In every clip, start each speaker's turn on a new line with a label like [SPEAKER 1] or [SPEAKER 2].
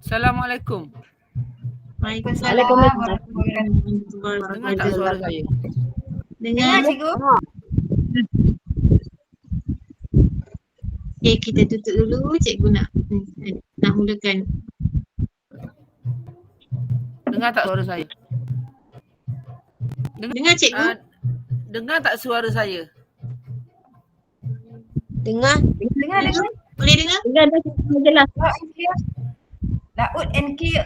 [SPEAKER 1] Assalamualaikum.
[SPEAKER 2] Waalaikumsalam warahmatullahi
[SPEAKER 1] Dengar tak suara saya?
[SPEAKER 2] Dengar cikgu. Okay, kita tutup dulu. Cikgu nak mulakan.
[SPEAKER 1] Dengar tak suara saya?
[SPEAKER 2] Dengar cikgu.
[SPEAKER 1] Dengar tak suara saya?
[SPEAKER 3] Dengar.
[SPEAKER 2] Boleh dengar?
[SPEAKER 3] Dengar jelas.
[SPEAKER 4] Loud and clear.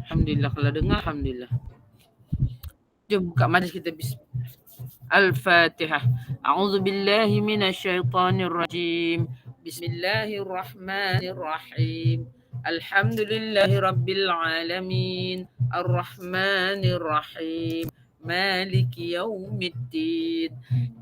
[SPEAKER 1] Alhamdulillah, kalau dengar alhamdulillah. Jom buka majlis kita. Al-Fatihah. A'udzu billahi minasyaitonir rajim. Bismillahirrahmanirrahim. Alhamdulillahi rabbil alamin. Arrahmanir rahim. Maliki yaumiddin.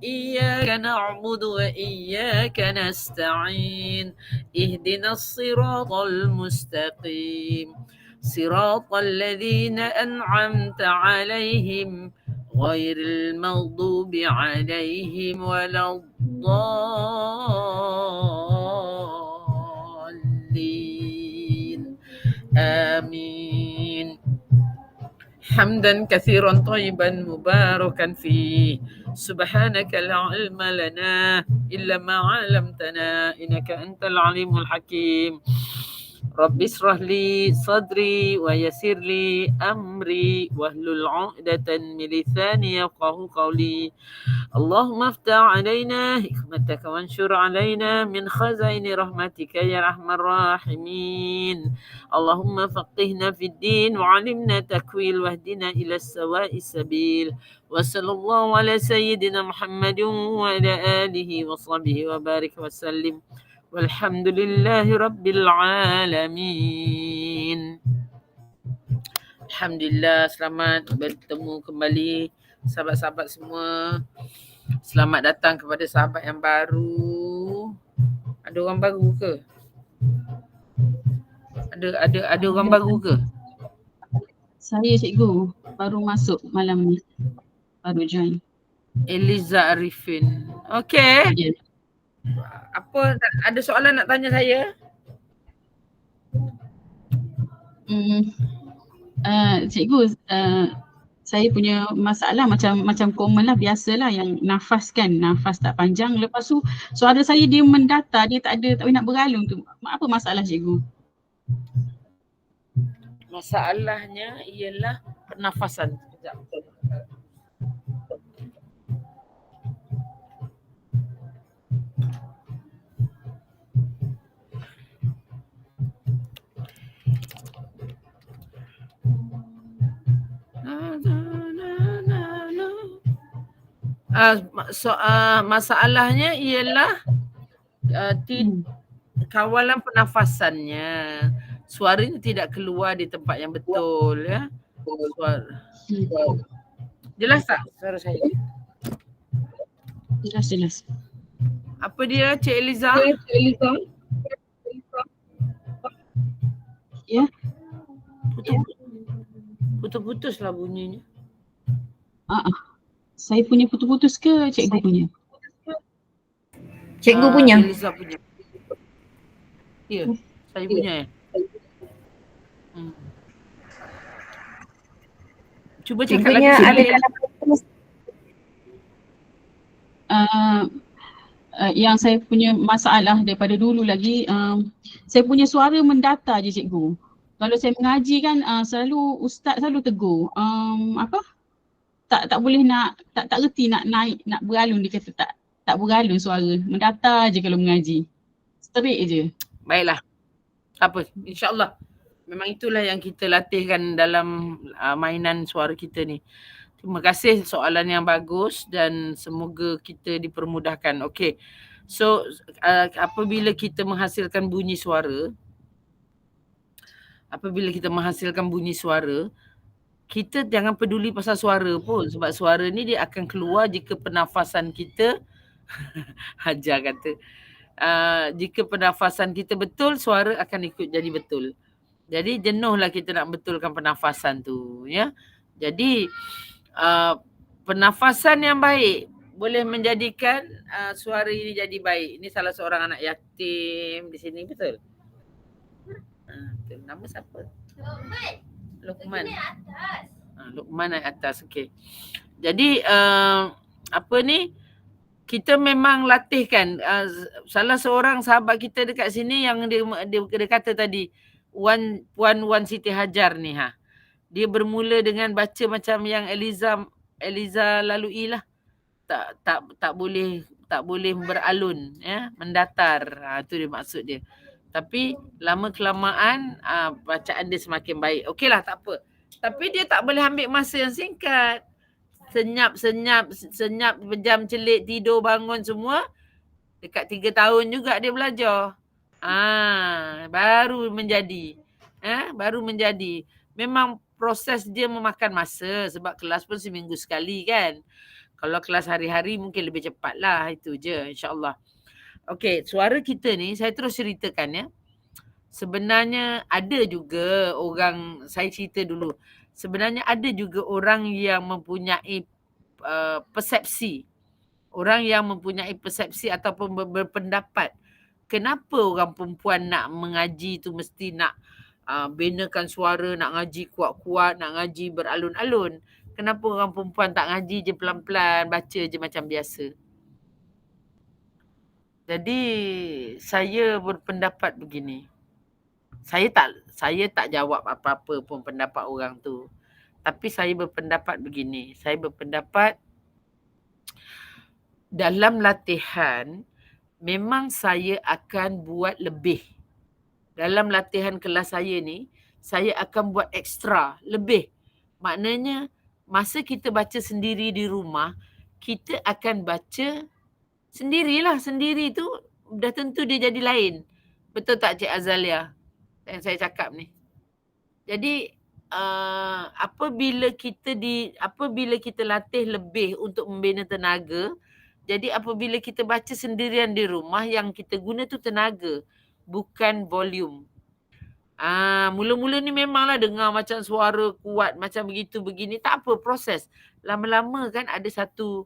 [SPEAKER 1] Iyyaka na'budu wa iyyaka nasta'in. Ihdinas siratal mustaqim. Siratal ladzina an'amta 'alaihim ghairil maghdubi 'alaihim waladdallin. Amin. Hamdan katsiran thayyiban mubarakan fi. Subhanaka la ilma lana illa ma 'allamtana innaka antal alimul hakim. Rabbi israh li sadri wa yassir li amri wahlul 'uqdatan min lisani yafqahu qawli. Allahumma aftah 'alaina hikmataka wanshur 'alaina min khazaini rahmatika ya arhamar rahimin. Allahumma faqihna fid din wa 'allimna takwil wahdina ila sawa'is sabil. Wa sallallahu ala sayyidina Muhammadin wa ala alihi wa sahbihi wa barik wa sallim. Walhamdulillahi rabbil alamin. Alhamdulillah, selamat bertemu kembali sahabat-sahabat semua. Selamat datang kepada sahabat yang baru. Ada orang baru ke? Ada orang baru ke?
[SPEAKER 5] Saya cikgu, baru masuk malam ni. Baru join.
[SPEAKER 1] Eliza Arifin. Okey.
[SPEAKER 5] Yeah.
[SPEAKER 1] Apa, ada soalan nak tanya saya?
[SPEAKER 5] Cikgu, saya punya masalah macam common lah, biasalah yang nafas tak panjang. Lepas tu suara saya dia mendatar, dia tak boleh nak beralung tu. Apa masalah cikgu?
[SPEAKER 1] Masalahnya ialah pernafasan. Sekejap. Masalahnya ialah kawalan pernafasannya. Suaranya tidak keluar di tempat yang betul, ya. Jelas tak suara saya?
[SPEAKER 5] Jelas.
[SPEAKER 1] Apa dia, Cik Eliza?
[SPEAKER 5] Ya.
[SPEAKER 1] Putus-putus lah bunyinya.
[SPEAKER 5] Saya punya putus-putus ke cikgu punya?
[SPEAKER 4] Cikgu punya.
[SPEAKER 1] Eliza punya. Ya, saya punya ya. Cuba cakap lagi
[SPEAKER 4] Cikgunya ada
[SPEAKER 5] yang saya punya masalah daripada dulu lagi, saya punya suara mendatar je cikgu. Kalau saya mengaji kan selalu ustaz selalu tegur, tak boleh nak, tak reti nak naik, nak beralun, dia kata tak beralun suara, mendatar je kalau mengaji. Straight je.
[SPEAKER 1] Baiklah. Tak apa, insya-Allah. Memang itulah yang kita latihkan dalam mainan suara kita ni. Terima kasih, soalan yang bagus dan semoga kita dipermudahkan. Okey. So apabila kita menghasilkan bunyi suara, kita jangan peduli pasal suara pun, sebab suara ni dia akan keluar jika pernafasan kita Hajar kata jika pernafasan kita betul, suara akan ikut jadi betul. Jadi jenuhlah kita nak betulkan pernafasan tu, ya. Jadi Pernafasan yang baik boleh menjadikan suara ini jadi baik. Ini salah seorang anak yatim di sini, betul? Nama siapa? Luqman. Luqman naik atas. Okey. Jadi apa ni? Kita memang latihkan. Salah seorang sahabat kita dekat sini yang dia kata tadi, Puan Wan Siti Hajar ni Dia bermula dengan baca macam yang Eliza lalui lah. Tak boleh beralun, ya, mendatar. Itu dia maksud dia. Tapi lama kelamaan bacaan dia semakin baik. Okeylah, tak apa. Tapi dia tak boleh ambil masa yang singkat. Senyap, berjam celik, tidur, bangun semua. Dekat 3 tahun juga dia belajar. Baru menjadi. Baru menjadi. Memang proses dia memakan masa sebab kelas pun seminggu sekali kan. Kalau kelas hari-hari mungkin lebih cepat lah. Itu je, insyaAllah. Okey, suara kita ni saya terus ceritakan ya. Sebenarnya ada juga orang, saya cerita dulu. Sebenarnya ada juga orang yang mempunyai persepsi. Orang yang mempunyai persepsi ataupun berpendapat. Kenapa orang perempuan nak mengaji tu mesti nak benakan suara, nak ngaji kuat-kuat, nak ngaji beralun-alun. Kenapa orang perempuan tak ngaji je pelan-pelan, baca je macam biasa. Jadi saya berpendapat begini. Saya tak jawab apa-apa pun pendapat orang tu. Tapi saya berpendapat begini. Saya berpendapat dalam latihan memang saya akan buat lebih. Dalam latihan kelas saya ni, saya akan buat ekstra, lebih. Maknanya masa kita baca sendiri di rumah, kita akan baca sendirilah. Sendiri tu dah tentu dia jadi lain. Betul tak Cik Azalia? Yang saya cakap ni. Jadi apabila kita latih lebih untuk membina tenaga, jadi apabila kita baca sendirian di rumah, yang kita guna tu tenaga, bukan volume. Mula-mula ni memanglah dengar macam suara kuat macam begitu begini, tak apa, proses. Lama-lama kan ada satu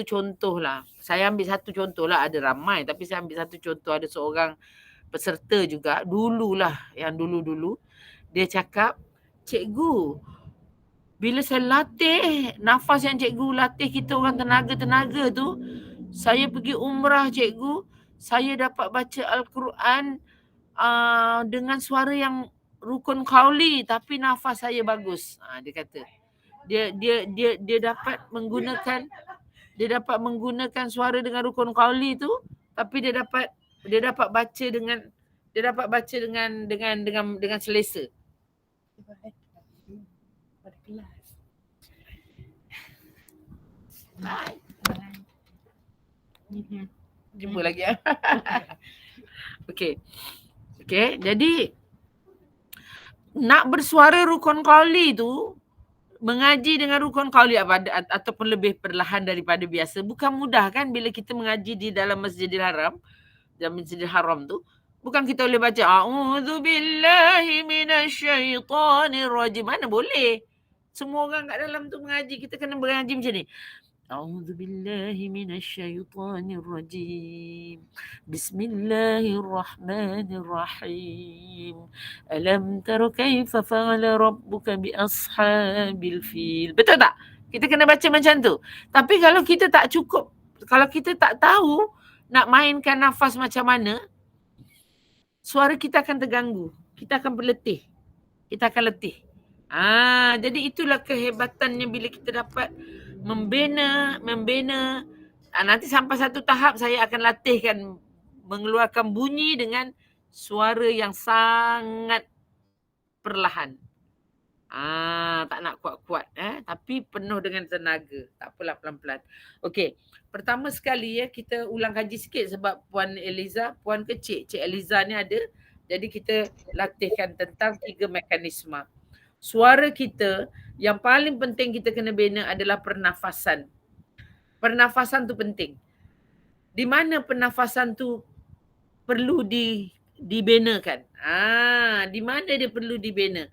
[SPEAKER 1] contoh lah. Saya ambil satu contoh lah, ada ramai tapi saya ambil satu contoh. Ada seorang peserta juga, yang dulu-dulu, dia cakap, cikgu, bila saya latih, nafas yang cikgu latih kita orang tenaga-tenaga tu, saya pergi umrah cikgu, saya dapat baca Al-Quran dengan suara yang rukun qauli tapi nafas saya bagus. Dia kata. Dia dapat menggunakan suara dengan rukun qauli tu, tapi dia dapat baca dengan selesa. Jumpa lagi ya. Okey, jadi nak bersuara rukun qauli tu, mengaji dengan rukun qauli ataupun lebih perlahan daripada biasa, bukan mudah kan bila kita mengaji di dalam Masjidil Haram. Dalam Masjidil Haram tu, bukan kita boleh baca a'udzubillahi minasyaitonirrajim. Mana boleh. Semua orang kat dalam tu mengaji, kita kena mengaji macam ni. A'udzubillahi minasyaitonirrajim. Bismillahirrahmanirrahim. Alam tara kaifa fa'ala rabbuka bi ashabil fil. Betul tak? Kita kena baca macam tu. Tapi kalau kita tak cukup, kalau kita tak tahu nak mainkan nafas macam mana, suara kita akan terganggu. Kita akan berletih. Kita akan letih. Jadi itulah kehebatannya bila kita dapat membina. Nanti sampai satu tahap saya akan latihkan mengeluarkan bunyi dengan suara yang sangat perlahan. Tak nak kuat-kuat, tapi penuh dengan tenaga. Tak apalah, pelan-pelan. Okey, pertama sekali kita ulang kaji sikit sebab Puan kecil, Cik Eliza ni ada. Jadi kita latihkan tentang 3 mekanisme. Suara kita yang paling penting kita kena bina adalah pernafasan. Pernafasan tu penting. Di mana pernafasan tu perlu dibinakan? Di mana dia perlu dibina?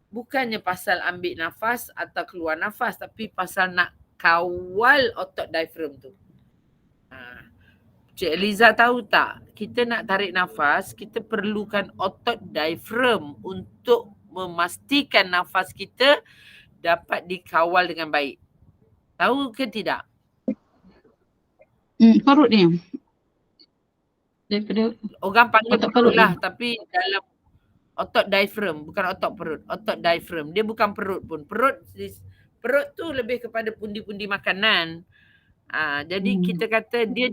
[SPEAKER 1] Bukannya pasal ambil nafas atau keluar nafas, tapi pasal nak kawal otot diaphragm tu. Cik Eliza tahu tak, kita nak tarik nafas, kita perlukan otot diaphragm untuk memastikan nafas kita dapat dikawal dengan baik. Tahu ke tidak?
[SPEAKER 5] Perut dia. Daripada
[SPEAKER 1] Orang panggil
[SPEAKER 5] otot
[SPEAKER 1] perut
[SPEAKER 5] perut
[SPEAKER 1] lah, tapi dalam otot diaphragm, bukan otot perut. Otot diaphragm. Dia bukan perut pun. Perut tu lebih kepada pundi-pundi makanan. Jadi kita kata dia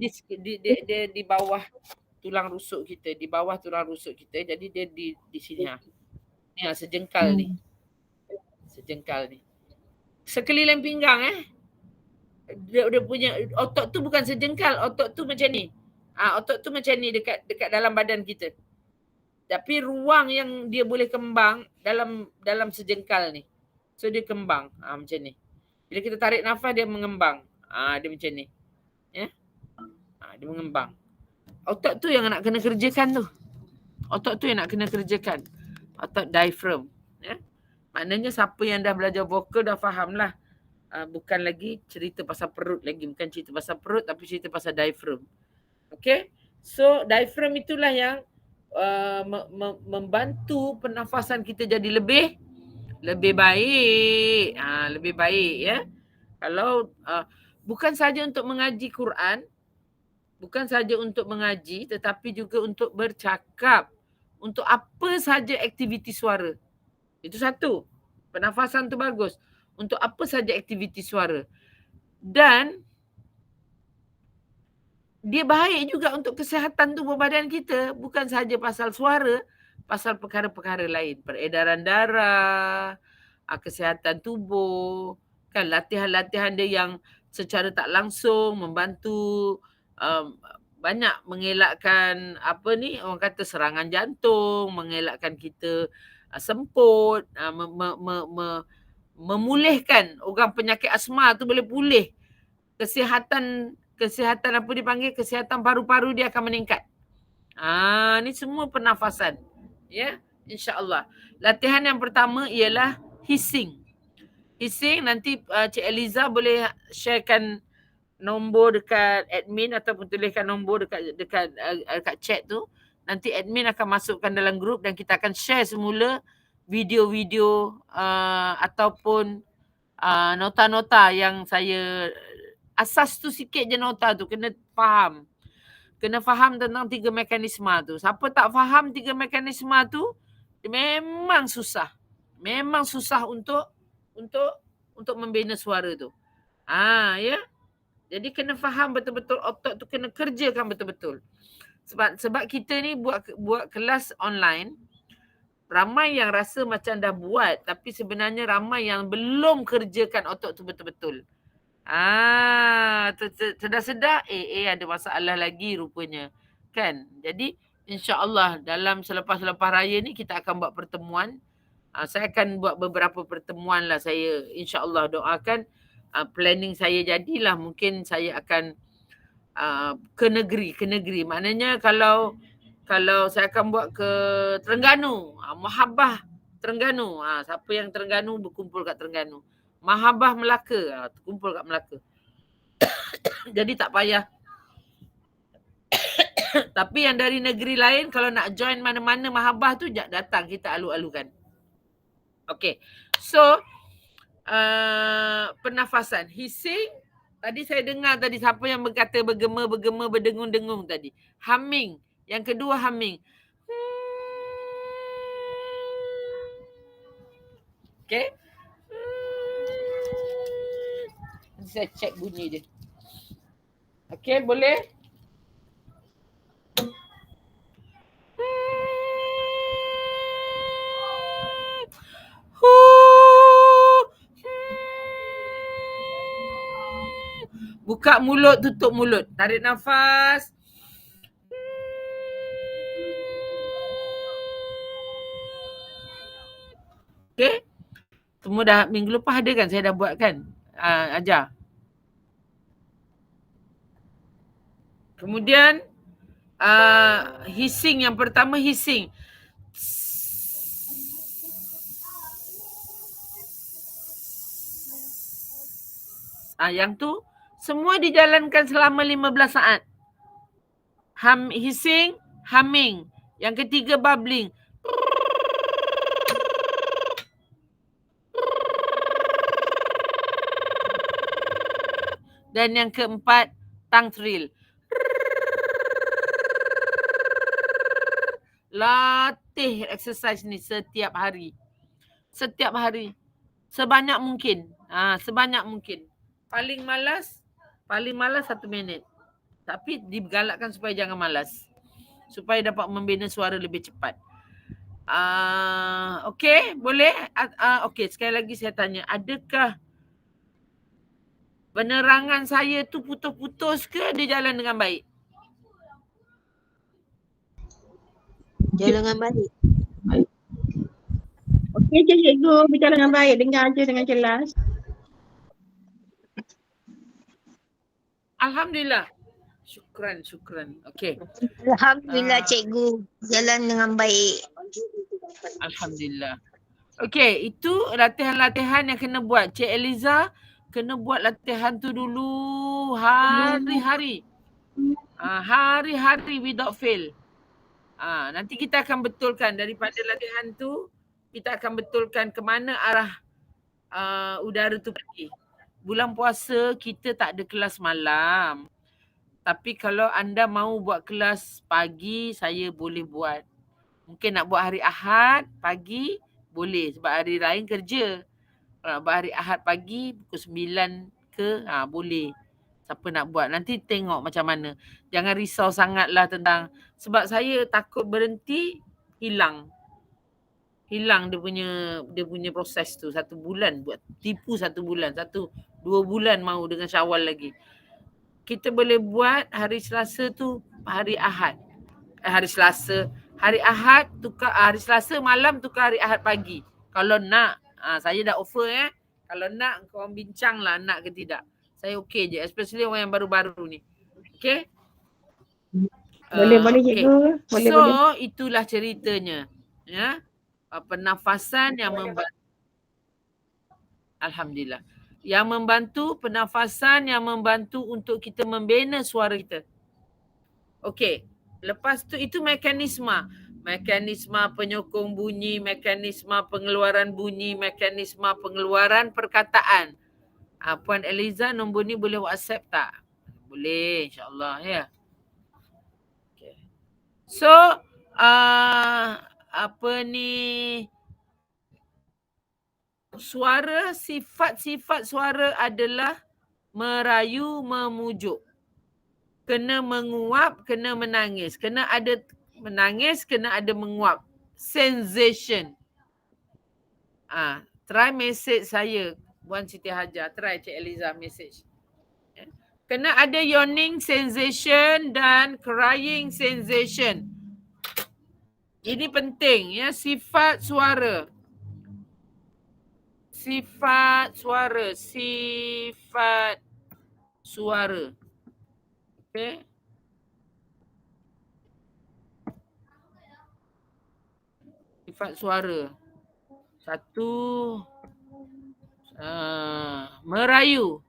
[SPEAKER 1] di bawah tulang rusuk kita, di bawah tulang rusuk kita. Jadi dia di sini. Ni sejengkal ni. Sejengkal ni. Sekeliling pinggang dia punya otot tu bukan sejengkal, otot tu macam ni. Otot tu macam ni dekat dalam badan kita. Tapi ruang yang dia boleh kembang dalam sejengkal ni. So dia kembang macam ni. Bila kita tarik nafas dia mengembang. Dia macam ni. Ya. Dia mengembang. Otot tu yang nak kena kerjakan tu. Otot tu yang nak kena kerjakan. Otot diaphragm. Ya. Maknanya siapa yang dah belajar vokal dah faham lah. Bukan lagi cerita pasal perut lagi. Bukan cerita pasal perut tapi cerita pasal diaphragm. Okay. So diaphragm itulah yang membantu pernafasan kita jadi lebih baik. Lebih baik ya. Kalau bukan saja untuk mengaji Quran, bukan saja untuk mengaji tetapi juga untuk bercakap. Untuk apa saja aktiviti suara. Itu satu. Pernafasan tu bagus. Untuk apa saja aktiviti suara. Dan dia baik juga untuk kesihatan tubuh badan kita. Bukan saja pasal suara, pasal perkara-perkara lain. Peredaran darah, kesihatan tubuh. Kan latihan-latihan dia yang secara tak langsung membantu banyak mengelakkan orang kata serangan jantung, mengelakkan kita semput, memulihkan orang penyakit asma tu boleh pulih. Kesihatan apa dipanggil, kesihatan paru-paru dia akan meningkat. Ni semua pernafasan. Ya, insya-Allah. Latihan yang pertama ialah hissing. Hissing nanti Cik Eliza boleh sharekan nombor dekat admin ataupun tuliskan nombor dekat chat tu. Nanti admin akan masukkan dalam grup dan kita akan share semula video-video ataupun nota-nota yang saya asas tu sikit je nota tu kena faham. Kena faham tentang 3 mekanisme tu. Siapa tak faham 3 mekanisme tu memang susah. Memang susah untuk membina suara tu. Ya. Jadi kena faham betul-betul, otot tu kena kerjakan betul-betul. Sebab kita ni buat kelas online, ramai yang rasa macam dah buat tapi sebenarnya ramai yang belum kerjakan otot tu betul-betul. Sedar-sedar ada masalah lagi rupanya. Kan? Jadi insya-Allah dalam selepas raya ni kita akan buat pertemuan. Saya akan buat beberapa pertemuan lah saya. InsyaAllah doakan planning saya jadilah. Mungkin saya akan ke negeri. Maknanya kalau saya akan buat ke Terengganu. Mahabbah Terengganu. Siapa yang Terengganu berkumpul kat Terengganu. Mahabbah Melaka. Kumpul kat Melaka. Jadi tak payah. Tapi yang dari negeri lain kalau nak join mana-mana Mahabbah tu datang kita alu-alukan. Okay. So, pernafasan. Hissing. Tadi saya dengar tadi siapa yang berkata bergema, berdengung-dengung tadi. Humming. Yang kedua humming. Okay. Nanti saya check bunyi dia. Okay, boleh? Buka mulut, tutup mulut. Tarik nafas. Okay. Semua dah minggu lepas ada kan? Saya dah buat kan? Ajar. Kemudian hissing yang pertama hissing. Yang tu semua dijalankan selama 15 saat. Hissing, humming. Yang ketiga bubbling. Dan yang keempat tongue thrill. Latih exercise ni setiap hari. Setiap hari. Sebanyak mungkin. Sebanyak mungkin. Paling malas 1 minit. Tapi digalakkan supaya jangan malas. Supaya dapat membina suara lebih cepat. Okey, boleh? Okey, sekali lagi saya tanya. Adakah penerangan saya tu putus-putus ke dia jalan dengan baik?
[SPEAKER 2] Jalan dengan baik.
[SPEAKER 3] Okey je cikgu, bicara dengan baik, dengar je dengan jelas.
[SPEAKER 1] Alhamdulillah. Syukran. Okey.
[SPEAKER 2] Alhamdulillah cikgu, jalan dengan baik.
[SPEAKER 1] Alhamdulillah. Okey, itu latihan-latihan yang kena buat. Cik Eliza kena buat latihan tu dulu hari-hari. Hari-hari without fail. Nanti kita akan betulkan daripada latihan tu, kita akan betulkan ke mana arah udara tu pergi. Bulan puasa kita tak ada kelas malam. Tapi kalau anda mahu buat kelas pagi, saya boleh buat. Mungkin nak buat hari Ahad pagi, boleh sebab hari lain kerja. Kalau nak buat hari Ahad pagi pukul 9 ke, boleh. Siapa nak buat. Nanti tengok macam mana. Jangan risau sangatlah tentang, sebab saya takut berhenti, hilang dia punya proses tu. 1 bulan buat, tipu 1 bulan. 1-2 bulan mahu dengan Syawal lagi. Kita boleh buat hari Selasa tu hari Ahad. Hari Selasa, hari Ahad tukar, hari Selasa malam tukar hari Ahad pagi. Kalau nak, saya dah offer Kalau nak, korang bincang lah nak ke tidak. Saya okey je, especially orang yang baru-baru ni. Okey?
[SPEAKER 3] Boleh
[SPEAKER 1] okey.
[SPEAKER 3] cikgu. Boleh.
[SPEAKER 1] Itulah ceritanya. Ya. Pernafasan yang membantu. Alhamdulillah. Yang membantu, pernafasan yang membantu untuk kita membina suara kita. Okey. Lepas tu itu mekanisme. Mekanisme penyokong bunyi, mekanisme pengeluaran bunyi, mekanisme pengeluaran perkataan. Puan Eliza, nombor ni boleh WhatsApp tak? Boleh, insyaAllah ya. Okay. So, suara, sifat-sifat suara adalah merayu, memujuk. Kena menguap, kena menangis. Kena ada menangis, kena ada menguap. Sensation. Try message saya, Puan Siti Hajar. Try Cik Eliza message. Kena ada yawning sensation dan crying sensation. Ini penting ya, sifat suara. Sifat suara. Okey. Sifat suara. 1, merayu.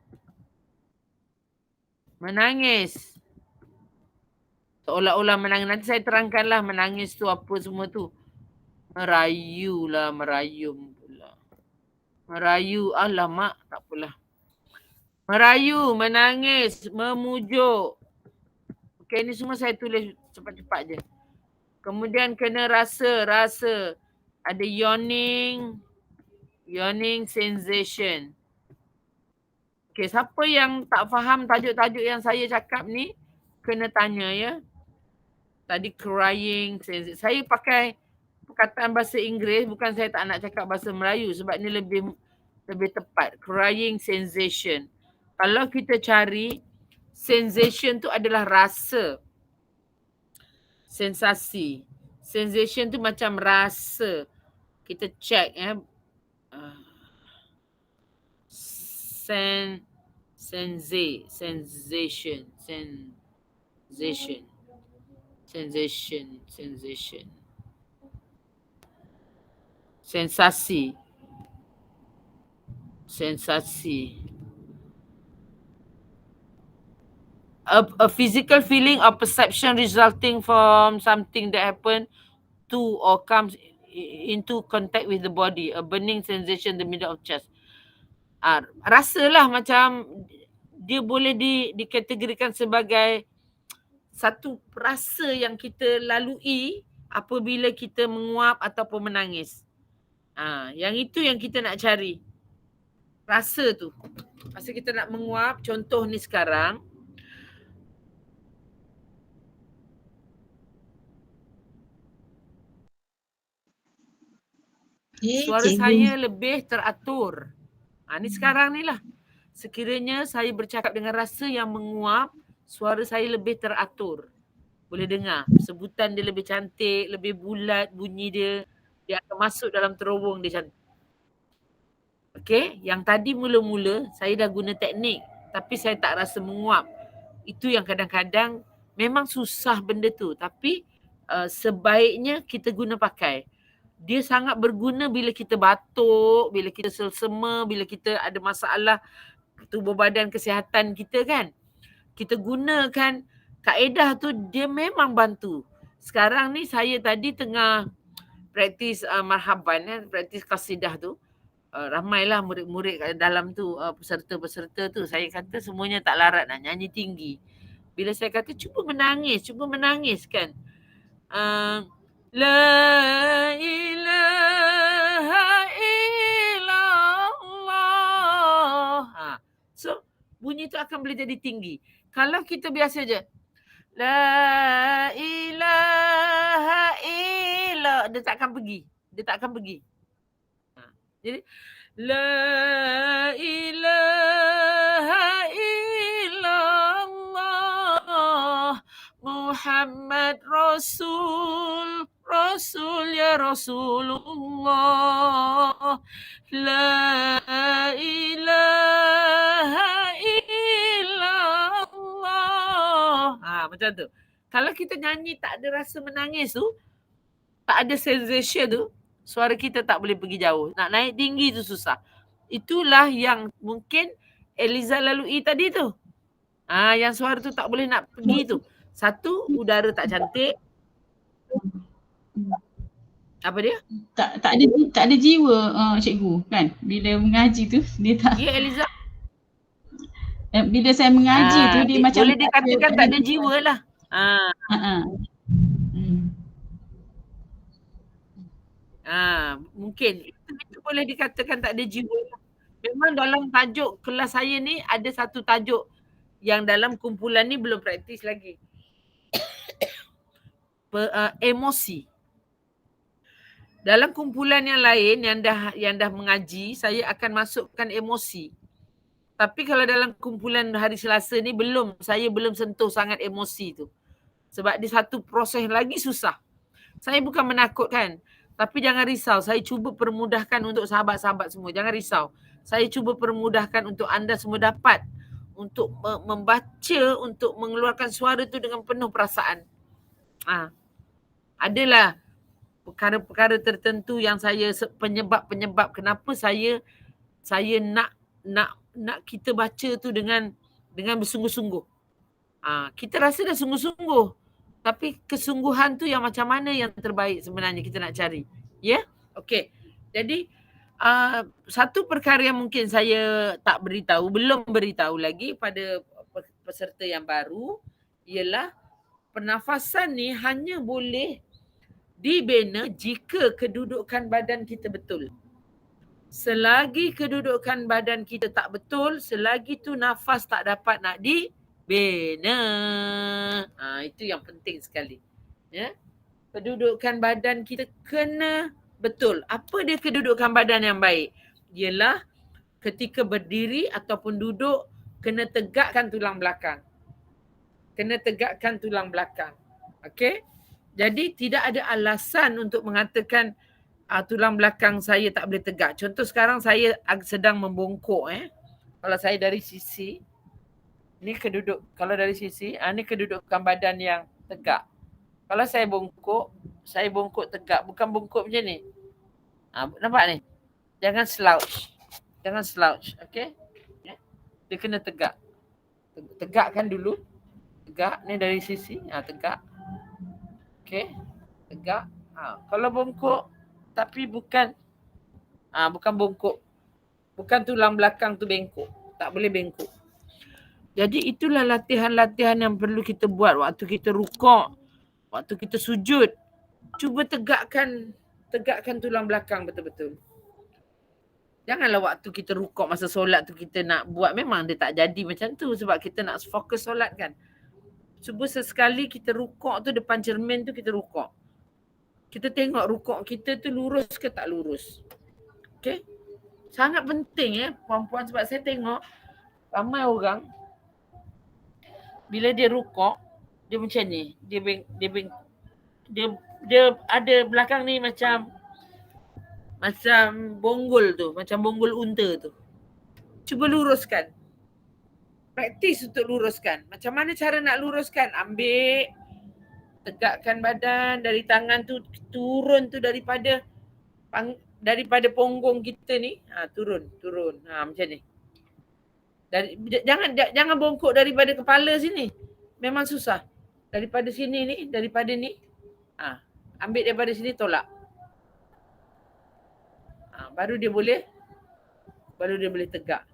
[SPEAKER 1] Menangis. Seolah-olah menangis. Nanti saya terangkanlah menangis tu apa semua tu. Merayu lah, merayum pula. Merayu, alamak, tak apalah. Merayu, menangis, memujuk. Okey, ni semua saya tulis cepat-cepat je. Kemudian kena rasa. Ada yawning sensation. Okey, siapa yang tak faham tajuk-tajuk yang saya cakap ni, kena tanya ya. Tadi crying sensation. Saya pakai perkataan bahasa Inggeris, bukan saya tak nak cakap bahasa Melayu sebab ni lebih tepat. Crying sensation. Kalau kita cari, sensation tu adalah rasa. Sensasi. Sensation tu macam rasa. Kita check sensation. Sensasi. a physical feeling or perception resulting from something that happened to or comes into contact with the body, a burning sensation in the middle of chest. Rasalah macam dia boleh dikategorikan sebagai satu rasa yang kita lalui apabila kita menguap ataupun menangis. Yang itu yang kita nak cari. Rasa tu. Masa kita nak menguap, contoh ni sekarang, suara
[SPEAKER 2] cikgu.
[SPEAKER 1] saya lebih teratur. Ni sekarang ni lah. Sekiranya saya bercakap dengan rasa yang menguap, suara saya lebih teratur. Boleh dengar. Sebutan dia lebih cantik, lebih bulat bunyi dia. Dia akan masuk dalam terowong dia cantik. Okay, yang tadi mula-mula saya dah guna teknik tapi saya tak rasa menguap. Itu yang kadang-kadang memang susah benda tu, tapi sebaiknya kita guna pakai. Dia sangat berguna bila kita batuk, bila kita selsema, bila kita ada masalah tubuh badan kesihatan kita kan. Kita gunakan kaedah tu, dia memang bantu. Sekarang ni saya tadi tengah praktis marhaban, praktis qasidah tu. Ramailah murid-murid kat dalam tu, peserta-peserta tu. Saya kata semuanya tak larat nak nyanyi tinggi. Bila saya kata cuba menangis kan. La ilaha illallah. So bunyi tu akan boleh jadi tinggi. Kalau kita biasa je la ilaha illallah, dia tak akan pergi. Jadi la ilaha illallah Muhammad Rasul ya Rasulullah, la ilaha illallah. Macam tu. Kalau kita nyanyi tak ada rasa menangis tu, tak ada sensation tu, suara kita tak boleh pergi jauh. Nak naik tinggi tu susah. Itulah yang mungkin Eliza lalui tadi tu. Yang suara tu tak boleh nak pergi tu. Satu, udara tak cantik. Apa dia?
[SPEAKER 5] Tak ada jiwa cikgu kan. Bila mengaji tu dia tak.
[SPEAKER 1] Ya Eliza.
[SPEAKER 5] Bila saya mengaji tu dia macam
[SPEAKER 1] boleh dikatakan tak ada jiwa lah. Mungkin itu boleh dikatakan tak ada jiwa. Memang dalam tajuk kelas saya ni ada satu tajuk yang dalam kumpulan ni belum praktis lagi. Emosi. Dalam kumpulan yang lain yang dah mengaji, saya akan masukkan emosi. Tapi kalau dalam kumpulan hari Selasa ni saya belum sentuh sangat emosi tu. Sebab dia satu proses lagi susah. Saya bukan menakutkan, tapi jangan risau. Saya cuba permudahkan untuk sahabat-sahabat semua. Jangan risau. Saya cuba permudahkan untuk anda semua dapat untuk membaca, untuk mengeluarkan suara tu dengan penuh perasaan. Adalah perkara-perkara tertentu yang saya penyebab kenapa saya nak kita baca tu dengan bersungguh-sungguh. Kita rasa dah sungguh-sungguh, tapi kesungguhan tu yang macam mana yang terbaik sebenarnya kita nak cari. Ya? Okey. Jadi satu perkara yang mungkin saya belum beritahu lagi pada peserta yang baru ialah pernafasan ni hanya boleh dibina jika kedudukan badan kita betul. Selagi kedudukan badan kita tak betul, selagi tu nafas tak dapat nak dibina. Itu yang penting sekali. Ya. Kedudukan badan kita kena betul. Apa dia kedudukan badan yang baik? Ialah ketika berdiri ataupun duduk, kena tegakkan tulang belakang. Okey? Jadi tidak ada alasan untuk mengatakan tulang belakang saya tak boleh tegak. Contoh sekarang saya sedang membongkok. Kalau saya dari sisi, ni kalau dari sisi, ni kedudukan badan yang tegak. Kalau saya bongkok tegak. Bukan bongkok macam ni. Nampak ni? Jangan slouch. Okey? Dia kena tegak. Tegakkan dulu. tegak ni dari sisi, tegak. Okey, tegak. Kalau bongkok tapi bukan bongkok. Bukan tulang belakang tu bengkok. Tak boleh bengkok. Jadi itulah latihan-latihan yang perlu kita buat waktu kita rukuk, waktu kita sujud. Cuba tegakkan tulang belakang betul-betul. Janganlah waktu kita rukuk masa solat tu kita nak buat, memang dia tak jadi macam tu sebab kita nak fokus solat kan. Cuba sesekali kita rukuk tu depan cermin tu kita rukuk. Kita tengok rukuk kita tu lurus ke tak lurus. Okey? Sangat penting puan-puan, sebab saya tengok ramai orang bila dia rukuk dia macam ni. Dia ada belakang ni macam bonggol tu, macam bonggol unta tu. Cuba luruskan. Praktis untuk luruskan. Macam mana cara nak luruskan? Ambil, tegakkan badan dari tangan tu, turun tu daripada punggung kita ni, turun. Macam ni. Jangan bongkok daripada kepala sini. Memang susah. Daripada sini ni, daripada ni, ambil daripada sini, tolak. Baru dia boleh tegak.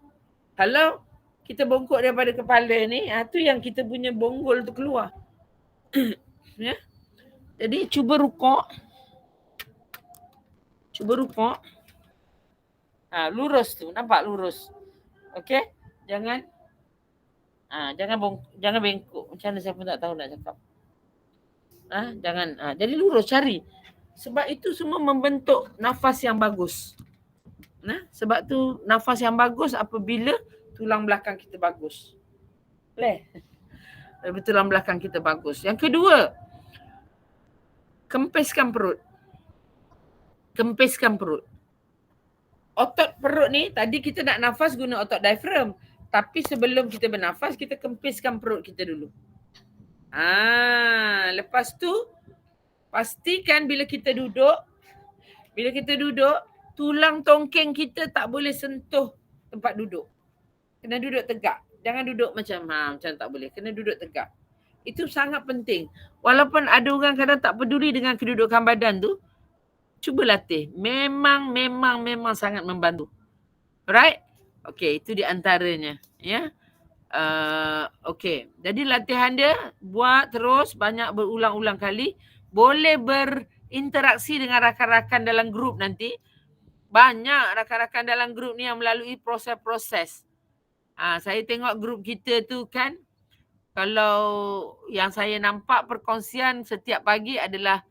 [SPEAKER 1] Kalau kita bongkok daripada kepala ni, tu yang kita punya bonggol tu keluar. Ya. Jadi cuba rukuk. Lurus tu, nampak lurus. Okey? Jangan bengkok. Macam mana saya pun tak tahu nak cakap. Jadi lurus, cari. Sebab itu semua membentuk nafas yang bagus. Sebab tu nafas yang bagus apabila tulang belakang kita bagus. Tulang belakang kita bagus. Yang kedua, kempiskan perut. Otot perut ni, tadi kita nak nafas guna otot diaphragm. Tapi sebelum kita bernafas, kita kempiskan perut kita dulu. Lepas tu, pastikan bila kita duduk, tulang tongkeng kita tak boleh sentuh tempat duduk. Kena duduk tegak. Jangan duduk macam tak boleh. Kena duduk tegak. Itu sangat penting. Walaupun ada orang kadang tak peduli dengan kedudukan badan tu, cuba latih. Memang sangat membantu. Right? Okey, itu di antaranya. Ya. Okey. Jadi latihan dia buat terus banyak berulang-ulang kali. Boleh berinteraksi dengan rakan-rakan dalam grup nanti. Banyak rakan-rakan dalam grup ni yang melalui proses-proses. Saya tengok grup kita tu kan, kalau yang saya nampak perkongsian setiap pagi adalah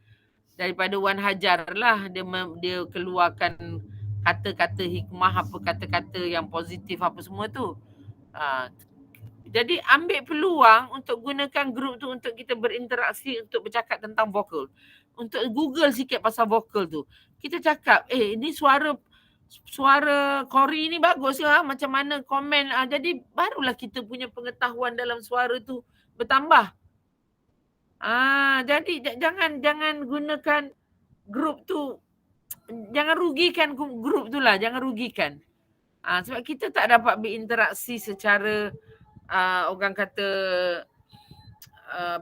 [SPEAKER 1] daripada Wan Hajar lah. Dia keluarkan kata-kata hikmah, apa kata-kata yang positif apa semua tu. Jadi ambil peluang untuk gunakan grup tu untuk kita berinteraksi, untuk bercakap tentang vokal. Untuk Google sikit pasal vokal tu. Kita cakap, ini suara Cory ni bagus lah, macam mana komen. Jadi barulah kita punya pengetahuan dalam suara tu bertambah. Jadi jangan gunakan grup tu, jangan rugikan grup tu lah, jangan rugikan. Sebab kita tak dapat berinteraksi secara orang kata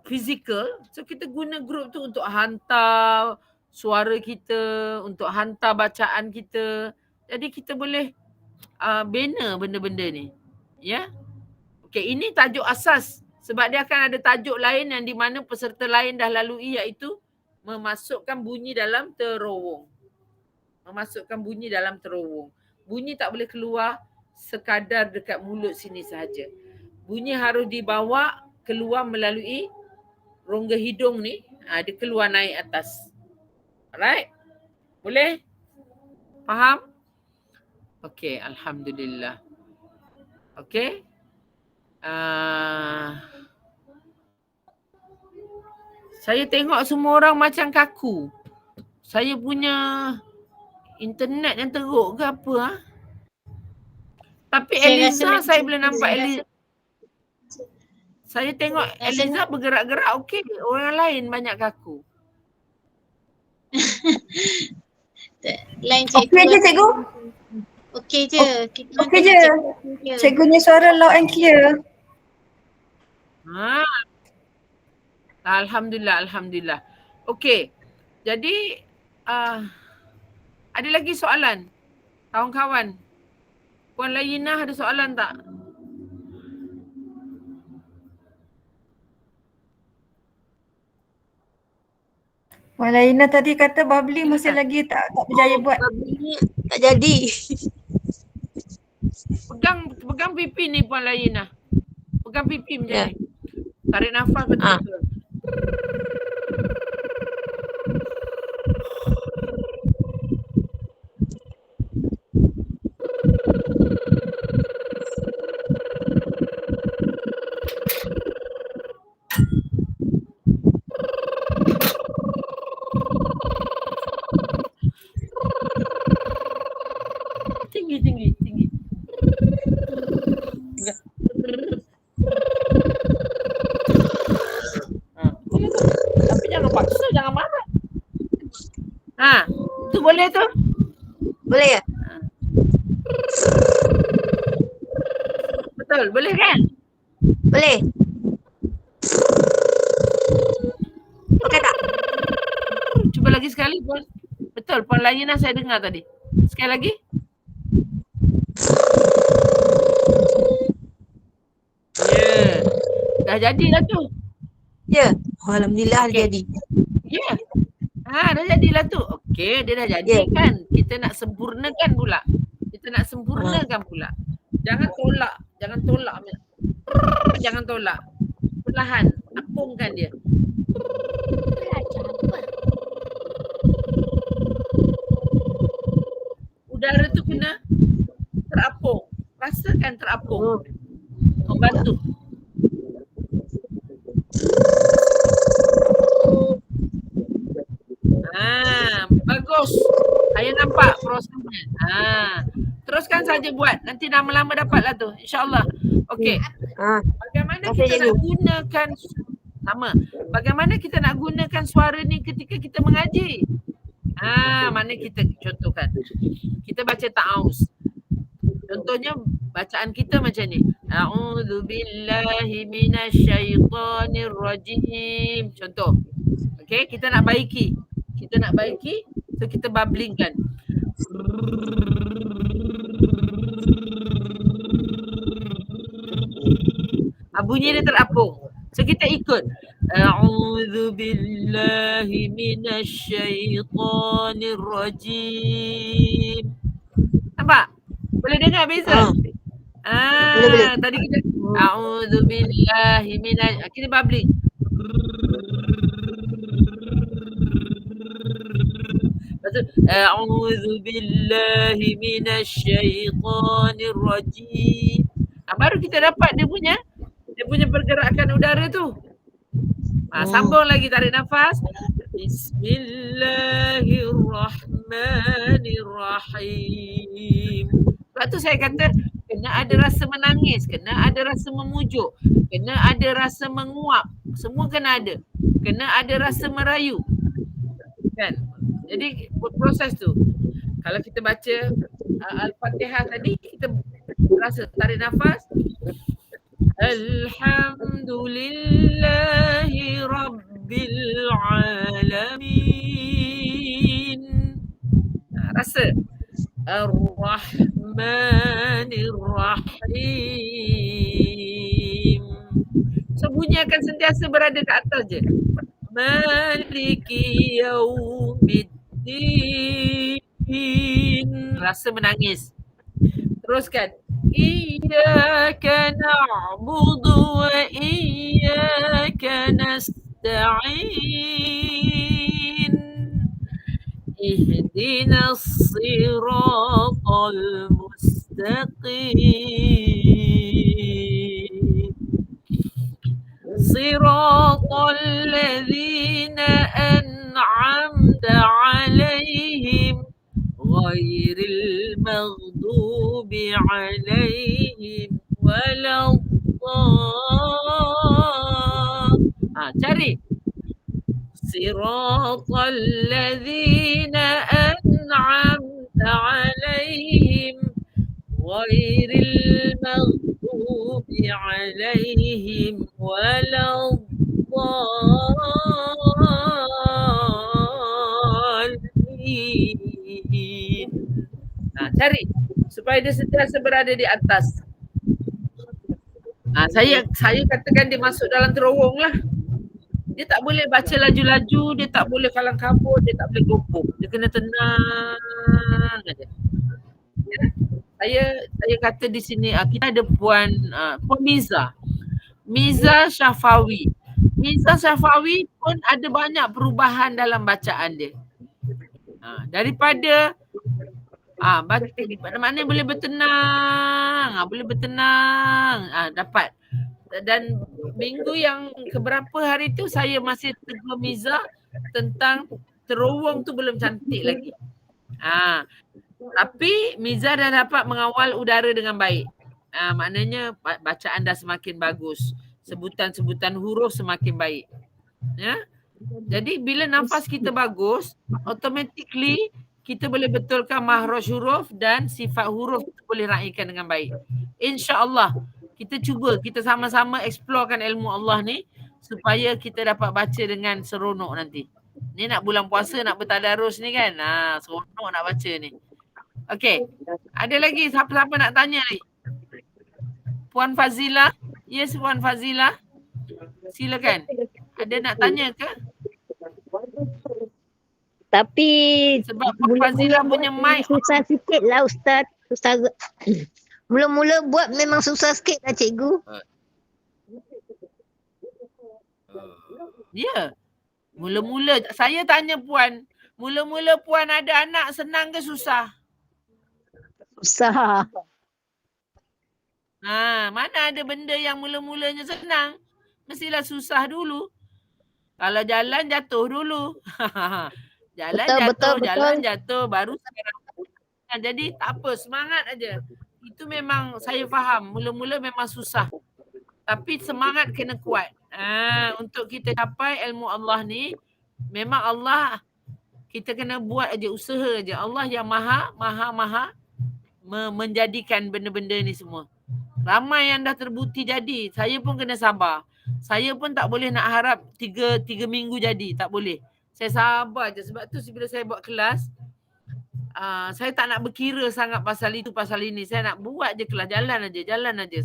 [SPEAKER 1] fizikal. So kita guna grup tu untuk hantar suara kita, untuk hantar bacaan kita. Jadi kita boleh bina benda-benda ni. Ya. Okey, ini tajuk asas. Sebab dia akan ada tajuk lain yang di mana peserta lain dah lalui, iaitu memasukkan bunyi dalam terowong. Bunyi tak boleh keluar sekadar dekat mulut sini sahaja. Bunyi harus dibawa keluar melalui rongga hidung ni. Dia keluar naik atas. Alright? Boleh? Faham? Okey, alhamdulillah. Okey. Saya tengok semua orang macam kaku. Saya punya internet yang teruk ke apa? Tapi Eliza, saya boleh nampak Eliza. Saya tengok Eliza bergerak-gerak okey. Orang lain banyak kaku.
[SPEAKER 2] Lain cikgu.
[SPEAKER 4] Okey je cikgu.
[SPEAKER 2] Okey je.
[SPEAKER 4] Okey je. Cikgunya suara loud and clear.
[SPEAKER 1] Alhamdulillah. Okey. Jadi ada lagi soalan? Kawan-kawan. Puan Layinah ada soalan tak?
[SPEAKER 4] Puan Laina tadi kata bubbling masih lagi tak berjaya buat.
[SPEAKER 3] Ni tak jadi.
[SPEAKER 1] Pegang pipi ni Puan Layinah. Pegang pipi macam
[SPEAKER 3] Ya.
[SPEAKER 1] ni. Tarik nafas betul-betul. Tinggi. Tapi jangan paksa, jangan marah. Tu boleh tu?
[SPEAKER 3] Boleh ya?
[SPEAKER 1] Betul, boleh kan?
[SPEAKER 3] Boleh. Okey tak?
[SPEAKER 1] Cuba lagi sekali Puan. Betul, Puan Layinah saya dengar tadi. Sekali lagi. Ya. Dah jadilah tu.
[SPEAKER 3] Ya. Alhamdulillah
[SPEAKER 1] Okey.
[SPEAKER 3] jadi.
[SPEAKER 1] Ya. Dah jadilah tu. Okey, dia dah jadi kan. Kita nak sempurnakan pula. Jangan tolak. Jangan tolak. Perlahan. Apungkan dia. Udara tu kena terapung. Rasakan terapung. Membantu. Bagus. Saya nampak prosesnya. Teruskan saja buat. Nanti lama-lama dapatlah tu. InsyaAllah. Okey. Bagaimana kita nak gunakan bagaimana kita nak gunakan suara ni ketika kita mengaji? Mana kita contohkan. Kita baca ta'awuz. Contohnya bacaan kita macam ni. A'udzubillahi minasyaitonirrajim. Contoh. Okey, kita nak baiki. So kita bubblingkan. Bunyi dia terapung. So kita ikut. A'udzubillahi minasyaitonirrajim. Nampak? Boleh dengar beza?
[SPEAKER 3] Boleh.
[SPEAKER 1] Tadi kita a'udzubillahi kita bubbling. Lepas tu a'udzubillahi minasyaitonirrajim. Baru kita dapat dia punya pergerakan udara tu. Sambung lagi, tarik nafas. Bismillahirrahmanirrahim. Sebab tu saya kata kena ada rasa menangis, kena ada rasa memujuk, kena ada rasa menguap. Semua kena ada. Kena ada rasa merayu. Kan? Jadi proses tu. Kalau kita baca Al-Fatihah tadi, kita rasa tarik nafas. Alhamdulillahi Rabbil Alamin. Rasa. Ar-Rahmanir-Rahim. So bunyi akan sentiasa berada ke atas je. Maliki Yaumiddin. Rasa menangis. Teruskan. Iyyaka na'budu wa iyyaka nasta'in. Ihdinas siratal mustaqim. Siratal ladzina an'amta 'alaihim ghairil maghdubi 'alaihim waladdallin. Cari. Siratal ladzina an'amta 'alaihim ghairil maghdubi 'alaihim waladdallin. dhalin. Cari supaya dia sentiasa berada di atas. Saya katakan dia masuk dalam terowong lah. Dia tak boleh baca laju-laju, dia tak boleh kalang kabut, dia tak boleh gopok. Dia kena tenang aja. Ya. Saya kata di sini kita ada Puan Miza. Miza Syafawi. Miza Syafawi pun ada banyak perubahan dalam bacaan dia. Daripada mana boleh bertenang, dapat. Dan minggu yang keberapa hari tu saya masih tegur Miza tentang terowong tu belum cantik lagi. Tapi Miza dah dapat mengawal udara dengan baik. Maknanya bacaan dah semakin bagus. Sebutan-sebutan huruf semakin baik. Ya. Jadi bila nafas kita bagus, automatically kita boleh betulkan makhraj huruf dan sifat huruf boleh raikan dengan baik. InsyaAllah kita cuba, kita sama-sama explorekan ilmu Allah ni supaya kita dapat baca dengan seronok nanti. Ni nak bulan puasa, nak bertadarus ni kan. Seronok nak baca ni. Okey. Ada lagi siapa-siapa nak tanya ni? Puan Fazila? Yes, Puan Fazila. Silakan. Ada nak tanya ke?
[SPEAKER 6] Tapi
[SPEAKER 1] sebab Puan Fazila punya mic
[SPEAKER 6] susah sikit lah Ustaz. Mula-mula buat memang susah sikit lah cikgu.
[SPEAKER 1] Ya. Mula-mula saya tanya Puan, mula-mula Puan ada anak senang ke susah?
[SPEAKER 6] Susah.
[SPEAKER 1] Mana ada benda yang mula-mulanya senang? Mestilah susah dulu. Kalau jalan jatuh dulu. Jalan jatuh baru sekarang. Jadi tak apa, semangat aja. Itu memang saya faham, mula-mula memang susah. Tapi semangat kena kuat. Untuk kita capai ilmu Allah ni, memang Allah, kita kena buat aja, usaha aja. Allah yang maha menjadikan benda-benda ni semua. Ramai yang dah terbukti jadi. Saya pun kena sabar. Saya pun tak boleh nak harap 3 minggu jadi. Tak boleh. Saya sabar je. Sebab tu bila saya buat kelas, saya tak nak berkira sangat pasal itu, pasal ini. Saya nak buat je kelas. Jalan aja.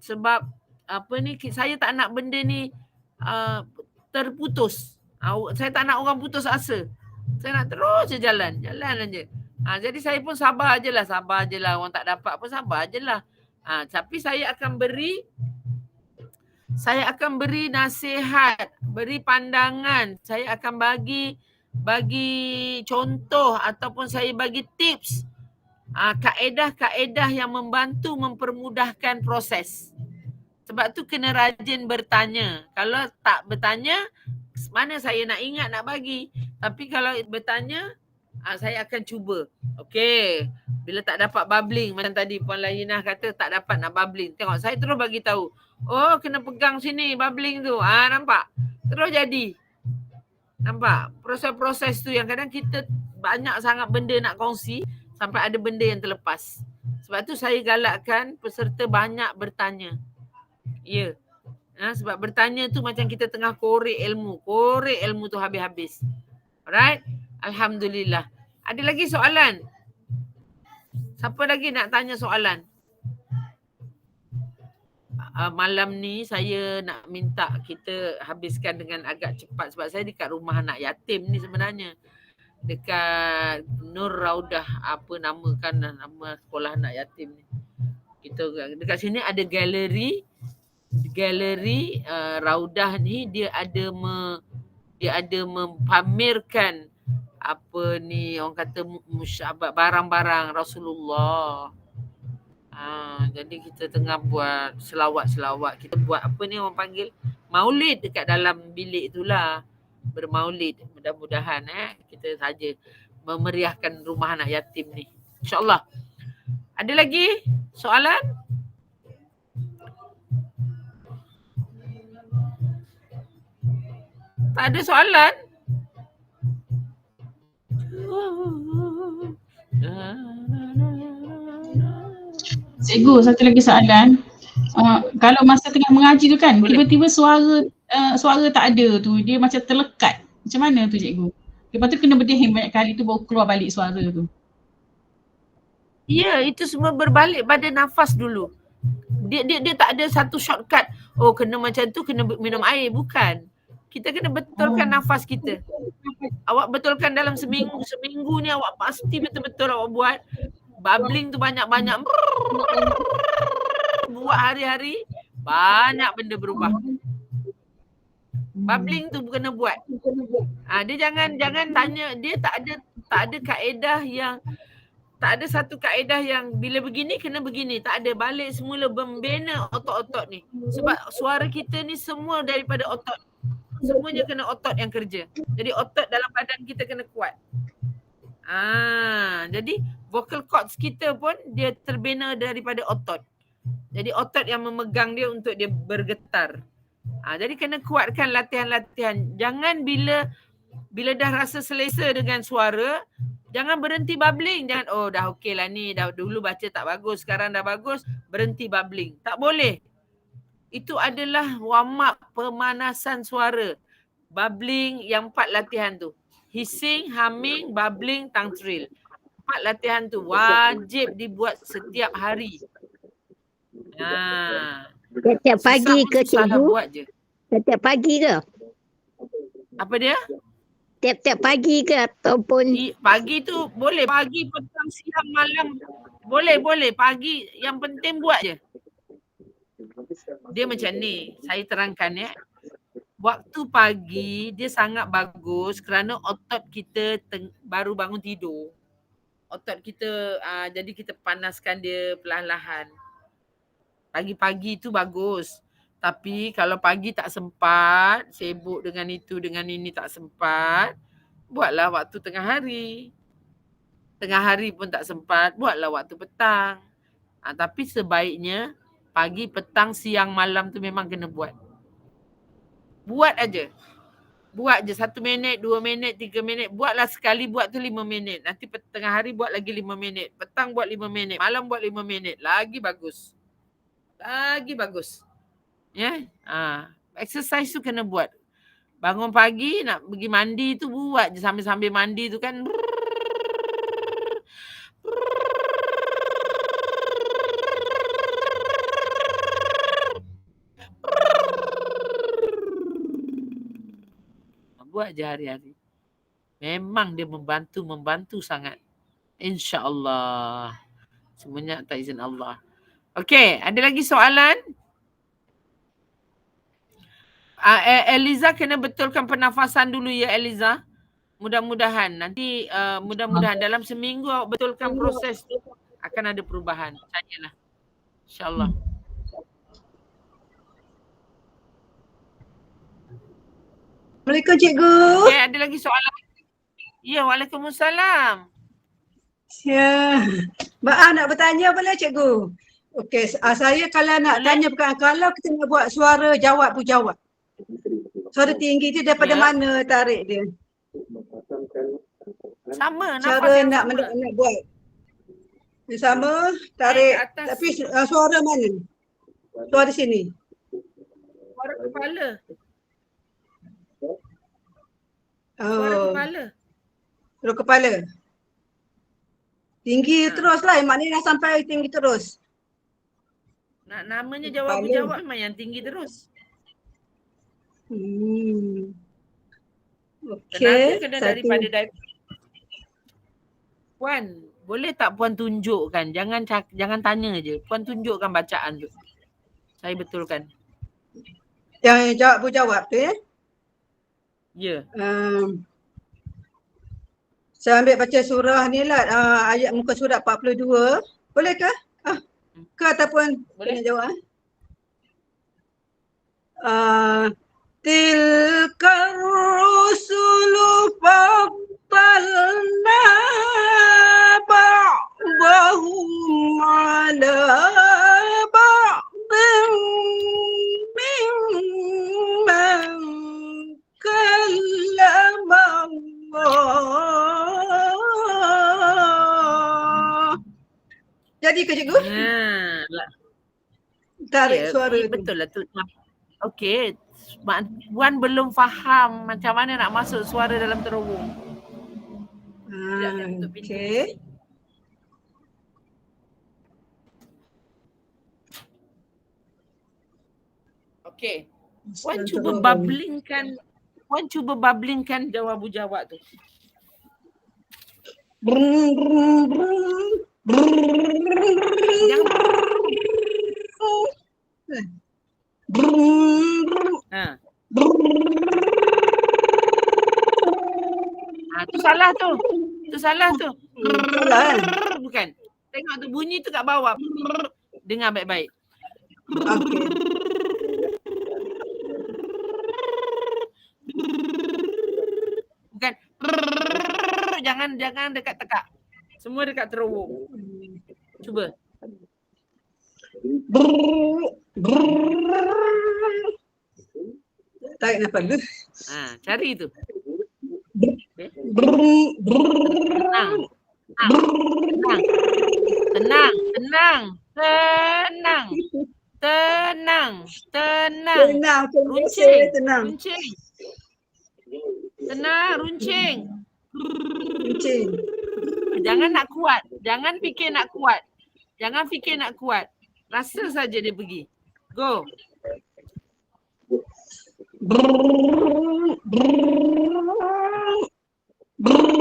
[SPEAKER 1] Sebab apa ni, saya tak nak benda ni terputus. Saya tak nak orang putus asa. Saya nak terus je jalan aja. Jadi saya pun sabar je lah. Orang tak dapat pun sabar je lah. Tapi saya akan beri nasihat, beri pandangan. Saya akan bagi contoh ataupun saya bagi tips. Kaedah-kaedah yang membantu mempermudahkan proses. Sebab tu kena rajin bertanya. Kalau tak bertanya, mana saya nak ingat nak bagi. Tapi kalau bertanya, saya akan cuba. Okey. Bila tak dapat bubbling, macam tadi Puan Lainah kata tak dapat nak bubbling. Tengok, saya terus bagi tahu. Oh, kena pegang sini bubbling tu. Nampak? Terus jadi. Nampak? Proses-proses tu yang kadang kita banyak sangat benda nak kongsi sampai ada benda yang terlepas. Sebab tu saya galakkan peserta banyak bertanya. Ya. Sebab bertanya tu macam kita tengah korek ilmu. Korek ilmu tu habis-habis. Alright? Alhamdulillah. Ada lagi soalan? Siapa lagi nak tanya soalan? Malam ni saya nak minta kita habiskan dengan agak cepat sebab saya dekat rumah anak yatim ni sebenarnya. Dekat Nur Raudah, apa nama sekolah anak yatim ni. Kita dekat sini ada galeri Raudah ni, dia ada mempamerkan apa ni orang kata musyabat barang-barang Rasulullah. Jadi kita tengah buat selawat-selawat. Kita buat apa ni orang panggil maulid dekat dalam bilik itulah. Bermaulid. Mudah-mudahan kita saja memeriahkan rumah anak yatim ni. InsyaAllah. Ada lagi soalan? Tak ada soalan?
[SPEAKER 5] Cikgu, satu lagi soalan. Kalau masa tengah mengaji tu kan,
[SPEAKER 1] Boleh.
[SPEAKER 5] tiba-tiba suara tak ada tu, dia macam terlekat. Macam mana tu cikgu? Lepas tu kena berdehing banyak kali tu baru keluar balik suara tu.
[SPEAKER 1] Ya, itu semua berbalik pada nafas dulu. Dia tak ada satu shortcut. Oh, kena macam tu, kena minum air. Bukan. Kita kena betulkan nafas kita. Awak betulkan dalam seminggu ni awak pasti betul-betul awak buat. Bubbling tu banyak-banyak. Buat hari-hari, banyak benda berubah. Bubbling tu kena buat. Dia jangan tanya, dia tak ada kaedah yang, tak ada satu kaedah yang bila begini kena begini. Tak ada, balik semula membina otot-otot ni. Sebab suara kita ni semua daripada otot. Semuanya kena otot yang kerja. Jadi otot dalam badan kita kena kuat. Jadi vocal cords kita pun dia terbina daripada otot. Jadi otot yang memegang dia untuk dia bergetar. Jadi kena kuatkan latihan-latihan. Jangan bila dah rasa selesa dengan suara, jangan berhenti bubbling. Jangan, oh dah okey lah ni, dah dulu baca tak bagus, sekarang dah bagus, berhenti bubbling. Tak boleh. Itu adalah warm up, pemanasan suara. Bubbling yang 4 latihan tu. Hissing, humming, bubbling, tongue trill. 4 latihan tu wajib dibuat setiap hari.
[SPEAKER 6] Setiap pagi ke cikgu?
[SPEAKER 1] Buat je.
[SPEAKER 6] Setiap pagi ke?
[SPEAKER 1] Apa dia?
[SPEAKER 6] Tiap-tiap pagi ke ataupun
[SPEAKER 1] Pagi tu boleh, pagi, petang, siang, malam. Boleh. Pagi yang penting buat je. Dia macam ni, saya terangkan ya. Waktu pagi dia sangat bagus kerana otot kita baru bangun tidur. Otot kita, jadi kita panaskan dia perlahan-lahan. Pagi-pagi tu bagus. Tapi kalau pagi tak sempat, sibuk dengan itu, dengan ini tak sempat, buatlah waktu tengah hari. Tengah hari pun tak sempat, buatlah waktu petang. Tapi sebaiknya pagi, petang, siang, malam tu memang kena buat. Buat aja. Buat je 1 minit, 2 minit, 3 minit. Buatlah sekali buat tu 5 minit. Nanti tengah hari buat lagi 5 minit. Petang buat 5 minit. Malam buat 5 minit. Lagi bagus. Lagi bagus. Ya. Exercise tu kena buat. Bangun pagi nak pergi mandi tu buat je sambil-sambil mandi tu kan. Buat je hari-hari. Memang dia membantu sangat. InsyaAllah. Semuanya atas izin Allah. Okey, ada lagi soalan? Eliza kena betulkan pernafasan dulu ya Eliza. Mudah-mudahan nanti mudah-mudahan dalam seminggu awak betulkan proses tu akan ada perubahan. Percayalah. InsyaAllah.
[SPEAKER 3] Assalamualaikum cikgu.
[SPEAKER 1] Okey, ada lagi soalan? Ya, Waalaikumsalam.
[SPEAKER 3] Ya. Mbak nak bertanya boleh cikgu? Okey, saya kalau nak
[SPEAKER 1] Boleh.
[SPEAKER 3] tanya bukan kalau kita nak buat suara jawab pun jawab. Suara tinggi tu daripada
[SPEAKER 1] Ya.
[SPEAKER 3] mana tarik dia?
[SPEAKER 1] Sama, nafas
[SPEAKER 3] Cara
[SPEAKER 1] yang
[SPEAKER 3] nak,
[SPEAKER 1] sama.
[SPEAKER 3] nak buat. Dia sama, tarik.
[SPEAKER 1] Naik ke atas.
[SPEAKER 3] Tapi suara mana? Suara sini.
[SPEAKER 1] Suara kepala. Suara
[SPEAKER 3] Oh,
[SPEAKER 1] kepala.
[SPEAKER 3] suara kepala. Tinggi
[SPEAKER 1] Ha.
[SPEAKER 3] terus lah. Maknanya dah sampai tinggi terus.
[SPEAKER 1] Namanya
[SPEAKER 3] Kepala.
[SPEAKER 1] jawab memang yang tinggi terus.
[SPEAKER 3] Okey.
[SPEAKER 1] Kena daripada Puan, boleh tak Puan tunjukkan? Jangan tanya je. Puan tunjukkan bacaan tu. Saya betulkan.
[SPEAKER 3] Yang jawab tu ya.
[SPEAKER 1] Ya.
[SPEAKER 3] Saya ambil baca surah ni lah. Ayat muka surat 42. Boleh ke? Ke ataupun
[SPEAKER 1] Boleh.
[SPEAKER 3] kena jawab? Tilka rusulu faddalna ba'dahum ala ba'din mimman kallama Allah. Jadi ke cikgu? tarik suara tu.
[SPEAKER 1] betul lah tu. Okey, Puan belum faham macam mana nak masuk suara dalam terowong. Sekejap, saya tutup pintu.
[SPEAKER 3] Okey.
[SPEAKER 1] Okey.
[SPEAKER 3] Dalam
[SPEAKER 1] Puan cuba
[SPEAKER 3] terowong.
[SPEAKER 1] bublingkan jawab tu.
[SPEAKER 3] Brrrr, brrrr, brrrr,
[SPEAKER 1] Jangan
[SPEAKER 3] brrrr,
[SPEAKER 1] ha. Tu salah tu. Tu salah tu.
[SPEAKER 3] salah kan?
[SPEAKER 1] Bukan. Tengok tu bunyi tu kat bawah. Dengar baik-baik.
[SPEAKER 3] Okey.
[SPEAKER 1] Bukan. Jangan dekat tekak. Semua dekat terowong. Cuba.
[SPEAKER 3] Brrrr, brrrr. Tarik nafas dulu.
[SPEAKER 1] Cari tu.
[SPEAKER 3] Brrrr, brrrr,
[SPEAKER 1] Tenang. Tenang.
[SPEAKER 3] tenang,
[SPEAKER 1] Runcing.
[SPEAKER 3] tenang.
[SPEAKER 1] Tenang, runcing.
[SPEAKER 3] Runcing.
[SPEAKER 1] Jangan nak kuat. Jangan fikir nak kuat. Rasa saja dia pergi. Go.
[SPEAKER 3] Brrrr, brrrr, brrrr.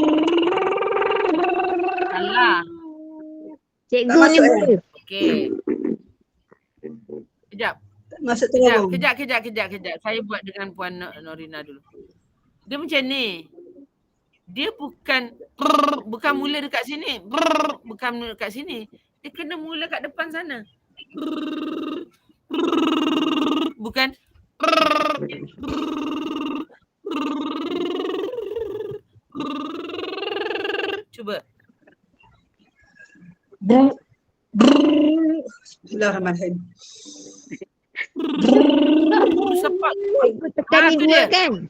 [SPEAKER 1] Salah.
[SPEAKER 6] Cikgu
[SPEAKER 3] Tak
[SPEAKER 6] ni
[SPEAKER 3] masuk,
[SPEAKER 6] betul.
[SPEAKER 1] Okey. Kejap.
[SPEAKER 3] Masuk terowong.
[SPEAKER 1] Kejap. Saya buat dengan Puan Norina dulu. Dia macam ni. Dia bukan mula dekat sini. Bukan mula dekat sini. Dia kena mula kat depan sana. Bukan. Cuba.
[SPEAKER 3] Brrrr, brrrr. Bismillahirrahmanirrahim.
[SPEAKER 1] Sepak.
[SPEAKER 6] Cikgu tekan
[SPEAKER 1] tu
[SPEAKER 6] ni
[SPEAKER 1] dia.
[SPEAKER 6] dua kan?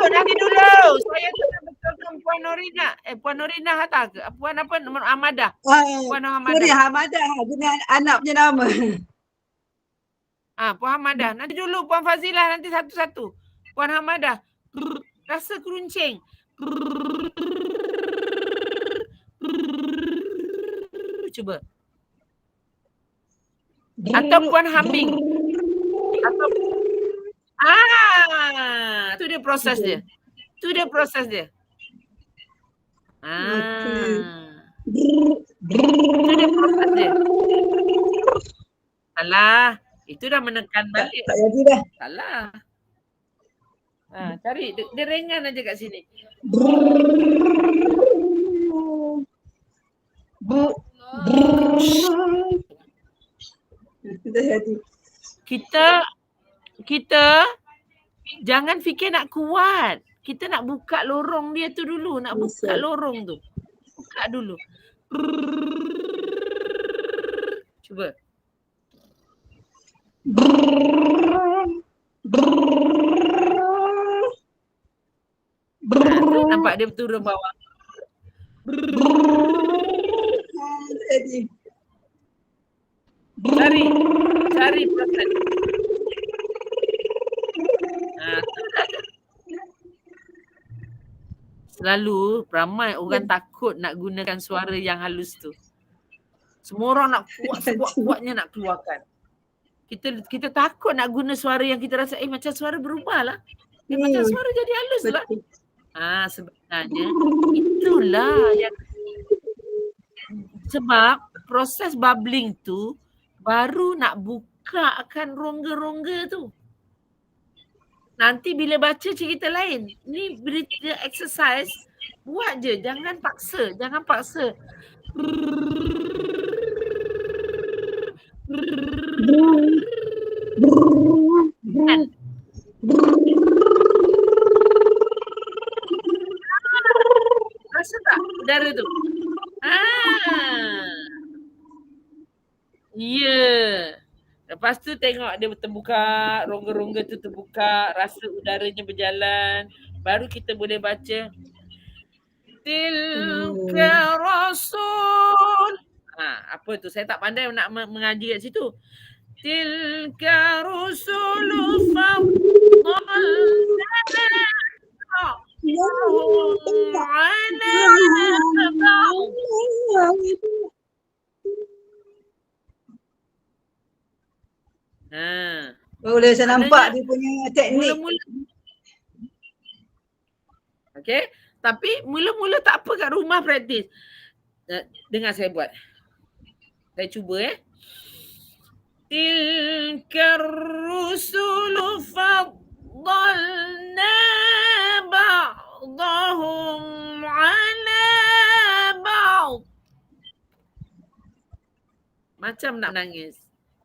[SPEAKER 1] Nanti dulu. Saya tengah betulkan Puan Norina. Puan Norina Hatta ke? Puan apa? Hamadah. Puan
[SPEAKER 3] Sorry,
[SPEAKER 1] Hamadah.
[SPEAKER 3] Hamadah. Guna anak punya nama.
[SPEAKER 1] Puan Hamadah. Nanti dulu Puan Fazilah, nanti satu-satu. Puan Hamadah. Rasa keruncing. Cuba. Atau Puan humming. Atau tu dia proses dia. Tu dia proses dia. Itu dia proses dia. Salah. Itu dah menekan balik.
[SPEAKER 3] Tak jadi dah.
[SPEAKER 1] Salah. Cari. Dia ringan aja kat sini.
[SPEAKER 3] Dah jadi.
[SPEAKER 1] Kita jangan fikir nak kuat. Kita nak buka lorong dia tu dulu. Nak buka lorong tu. Buka dulu. Cuba. Tu nampak dia turun bawah.
[SPEAKER 3] Jadi.
[SPEAKER 1] Cari proses. Selalu ramai orang takut nak gunakan suara yang halus tu. Semua orang nak kuat-kuatnya nak keluarkan. Kita takut nak guna suara yang kita rasa macam suara berubah lah. Macam suara jadi halus lah. Sebenarnya itulah yang sebab proses bubbling tu baru nak buka akan rongga-rongga tu. Nanti bila baca cerita lain, ni berita exercise, buat je, jangan paksa. Kan? Rasa tak udara tu? Ya. Lepas tu tengok dia terbuka, rongga-rongga tu terbuka, rasa udaranya berjalan. Baru kita boleh baca. Tilka Rasul. Apa tu? Saya tak pandai nak mengaji kat situ. Tilka rusulu faddalna ba'dahum ala ba'd.
[SPEAKER 3] Boleh saya
[SPEAKER 1] Maknanya,
[SPEAKER 3] nampak dia punya teknik.
[SPEAKER 1] Mula-mula. Okey. Tapi mula-mula tak apa kat rumah praktis. Dengar saya buat. Saya cuba Tilka rusulu faddalna ba'dahum ala ba'd. Macam nak menangis.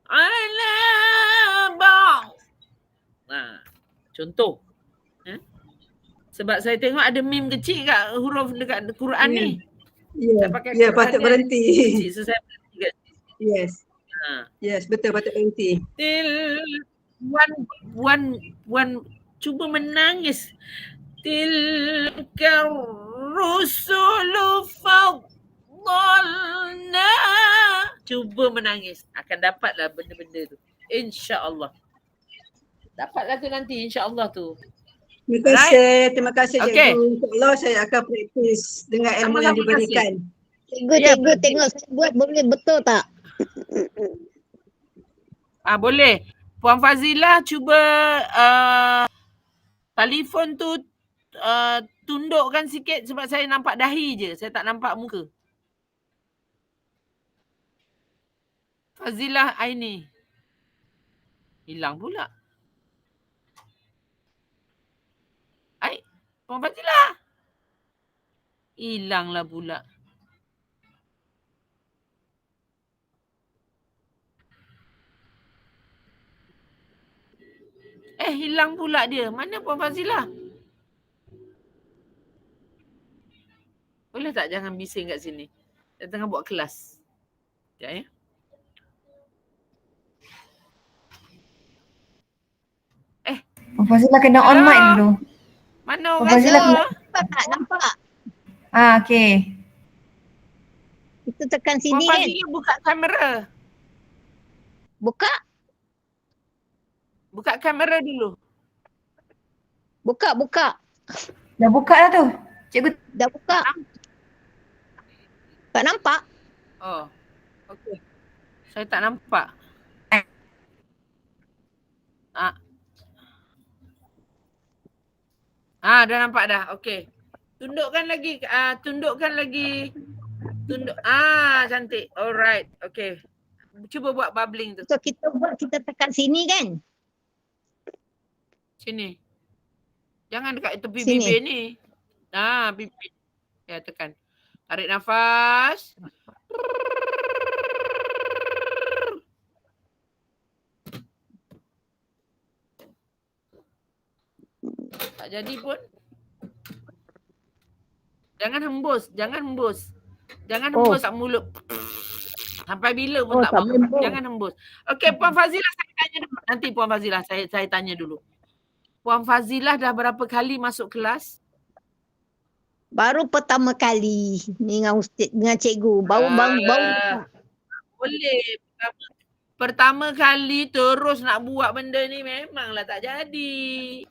[SPEAKER 1] Ala ba'd. Contoh. Sebab saya tengok ada meme kecil kat huruf dekat Quran ni.
[SPEAKER 3] Ya, patut berhenti.
[SPEAKER 1] So saya berhenti kat situ.
[SPEAKER 3] Yes. Yes, betul, patut berhenti.
[SPEAKER 1] Wan cuba menangis. Tilka rusulu faddalna. Cuba menangis. Akan dapatlah benda-benda tu. InsyaAllah. Dapatlah tu nanti insyaAllah tu.
[SPEAKER 3] Terima kasih cikgu. InsyaAllah saya akan praktis dengan ilmu yang diberikan.
[SPEAKER 6] Cikgu tengok saya buat boleh betul tak?
[SPEAKER 1] Boleh. Puan Fazilah cuba telefon tu tundukkan sikit sebab saya nampak dahi je. Saya tak nampak muka. Fazilah Aini. Hilang pula. Puan Fazilah. Hilanglah pula. Hilang pula dia. Mana Puan Fazilah? Boleh tak jangan bising kat sini? Saya tengah buat kelas. Sekejap ya.
[SPEAKER 4] Puan Fazilah kena on mic dulu.
[SPEAKER 1] Mana
[SPEAKER 4] Puan
[SPEAKER 1] orang
[SPEAKER 4] Fazilah
[SPEAKER 1] tu?
[SPEAKER 6] Nampak?
[SPEAKER 4] Okey.
[SPEAKER 6] Itu tekan
[SPEAKER 1] Puan
[SPEAKER 6] sini kan?
[SPEAKER 1] Fazilah buka kamera.
[SPEAKER 6] Buka?
[SPEAKER 1] Buka kamera dulu.
[SPEAKER 6] Buka.
[SPEAKER 4] Dah buka dah tu. Cikgu
[SPEAKER 6] Dah buka. Tak nampak?
[SPEAKER 1] Oh. Okey. Saya tak nampak. Dah nampak dah. Okey. Tundukkan lagi. Cantik. Alright. Okey. Cuba buat bubbling tu.
[SPEAKER 6] So kita tekan sini kan?
[SPEAKER 1] Sini. Jangan dekat tepi
[SPEAKER 6] Sini.
[SPEAKER 1] bibir ni. Bibir. Ya, tekan. Tarik nafas. Tak jadi pun. Jangan hembus. Jangan hembus kat mulut. Sampai bila pun tak apa. Jangan hembus. Okey, Puan Fazilah saya tanya dulu. Nanti Puan Fazilah saya tanya dulu. Puan Fazilah dah berapa kali masuk kelas?
[SPEAKER 6] Baru pertama kali dengan ustaz, dengan cikgu. Bau.
[SPEAKER 1] Boleh. Pertama kali terus nak buat benda ni memanglah tak jadi.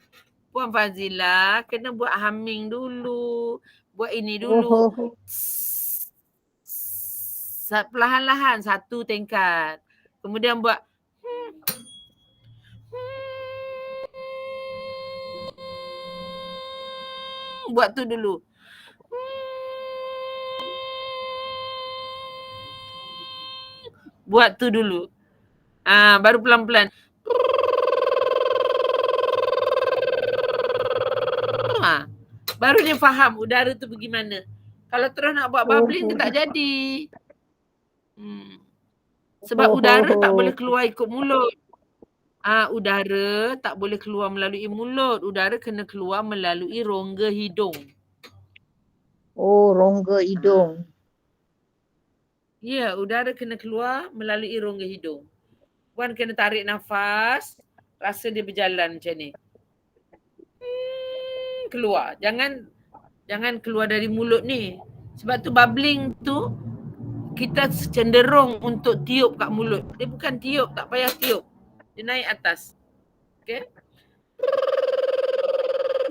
[SPEAKER 1] Puan Fazilah kena buat humming dulu. Buat ini dulu. Perlahan-lahan satu tingkat. Kemudian buat buat tu dulu. Buat tu dulu. Baru pelan-pelan. Baru dia faham udara tu pergi mana. Kalau terus nak buat bubbling dia tak jadi. Sebab udara tak boleh keluar ikut mulut. Udara tak boleh keluar melalui mulut. Udara kena keluar melalui rongga hidung.
[SPEAKER 6] Oh, rongga hidung.
[SPEAKER 1] Ya, udara kena keluar melalui rongga hidung. Puan kena tarik nafas. Rasa dia berjalan macam ni. Keluar. Jangan keluar dari mulut ni. Sebab tu bubbling tu kita cenderung untuk tiup kat mulut. Dia bukan tiup, tak payah tiup. Dia naik atas. Okay?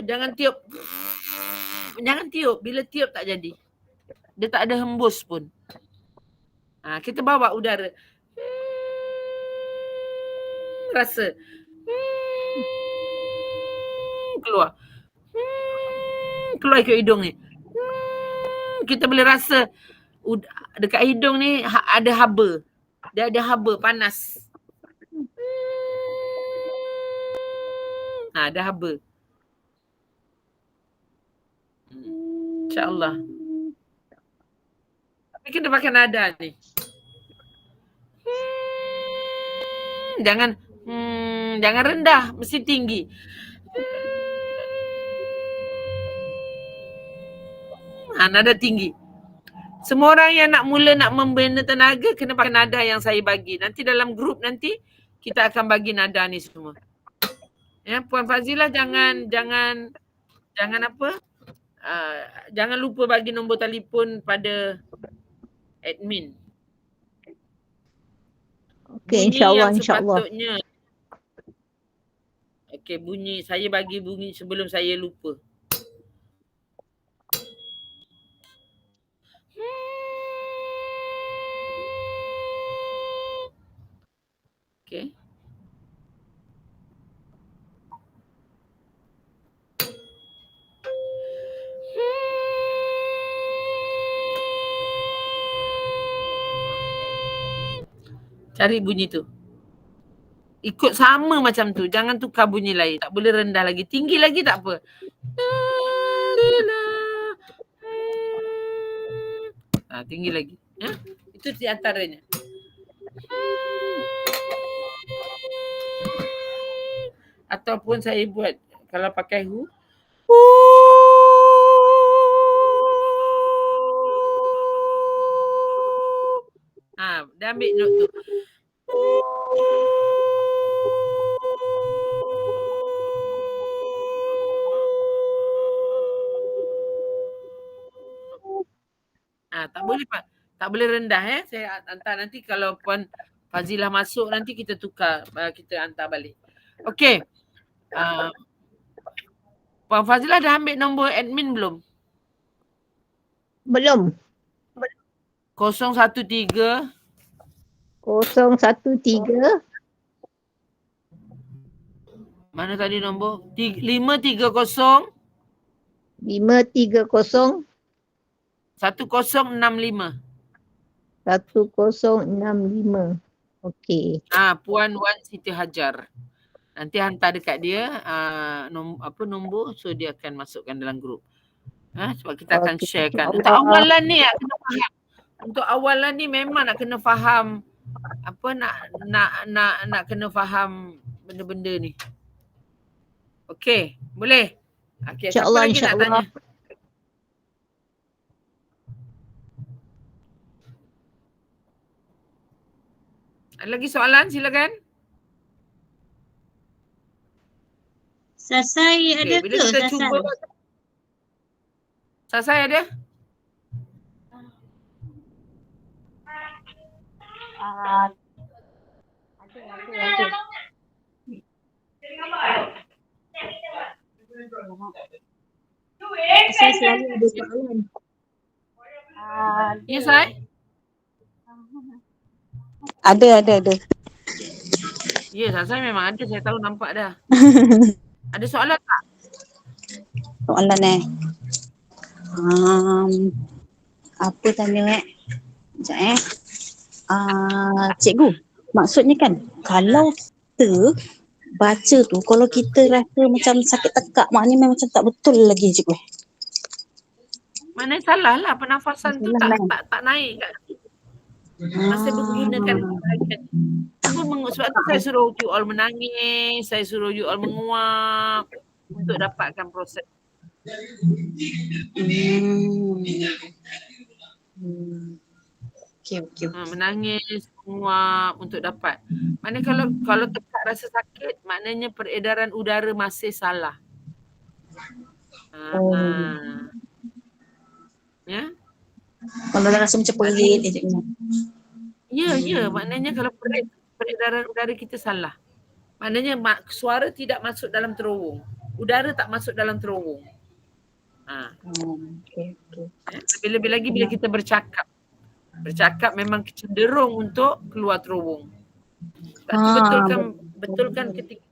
[SPEAKER 1] Jangan tiup. Jangan tiup. Bila tiup tak jadi. Dia tak ada hembus pun. Kita bawa udara. Rasa. Keluar. Keluar ikut hidung ni. Kita boleh rasa dekat hidung ni ada haba. Dia ada haba panas. Ada haba. InsyaAllah. Tapi kita pakai nada ni. Jangan rendah, mesti tinggi. Nada tinggi. Semua orang yang nak mula nak membina tenaga kena pakai nada yang saya bagi. Nanti dalam grup nanti kita akan bagi nada ni semua. Ya, Puan Fazilah jangan apa? Jangan lupa bagi nombor telefon pada admin.
[SPEAKER 6] Okey, insya-Allah, insya-Allah.
[SPEAKER 1] Okey, bunyi saya bagi bunyi sebelum saya lupa. Okey. Cari bunyi tu. Ikut sama macam tu. Jangan tukar bunyi lain. Tak boleh rendah lagi. Tinggi lagi tak apa. Tinggi lagi. Ya? Itu di antaranya. Ataupun saya buat kalau pakai hu. Dia ambil note tu. Tak boleh rendah Saya hantar nanti kalau Puan Fazilah masuk nanti kita tukar, kita hantar balik. Okey. Puan Fazilah dah ambil nombor admin belum?
[SPEAKER 6] Belum.
[SPEAKER 1] 013
[SPEAKER 6] 013
[SPEAKER 1] mana tadi nombor? 530
[SPEAKER 6] 530
[SPEAKER 1] 1065.
[SPEAKER 6] 1065. Okey.
[SPEAKER 1] Puan Wan Siti Hajar. Nanti hantar dekat dia nombor, so dia akan masukkan dalam grup. Sebab kita akan sharekan. Untuk awalan ni kena faham. Untuk awalan ni memang nak kena faham nak kena faham benda-benda ni. Okey, boleh? Okey,
[SPEAKER 6] InsyaAllah,
[SPEAKER 1] siapa lagi nak tanya? Ada lagi soalan? Silakan.
[SPEAKER 2] Sasai ada
[SPEAKER 1] Bila
[SPEAKER 2] ke?
[SPEAKER 1] kita cuba. Sasai ada?
[SPEAKER 2] Ada. Saya selalu ada soalan.
[SPEAKER 1] Ya, Sai?
[SPEAKER 7] Ada.
[SPEAKER 1] Ya, Sasai memang ada. Saya tahu nampak dah. Ada soalan tak?
[SPEAKER 7] Soalan apa tanya sekejap cikgu, maksudnya kan kalau kita baca tu, kalau kita rasa macam sakit tekak, maknanya macam tak betul lagi cikgu.
[SPEAKER 1] Mana salah lah, pernafasan tu tak naik kat. Masih menggunakan sebab tu saya suruh you all menangis, saya suruh you all menguap untuk dapatkan proses.
[SPEAKER 7] Okay.
[SPEAKER 1] Menangis, menguap untuk dapat. Maknanya kalau tekak rasa sakit, maknanya peredaran udara masih salah. Ya.
[SPEAKER 7] Kalau dah rasa macam perit je cikgu.
[SPEAKER 1] Ya, maknanya kalau perit darah udara kita salah. Maknanya suara tidak masuk dalam terowong. Udara tak masuk dalam terowong.
[SPEAKER 7] Okey.
[SPEAKER 1] Lebih-lebih lagi bila kita bercakap. Bercakap memang cenderung untuk keluar terowong. Sebab tu betulkan ketika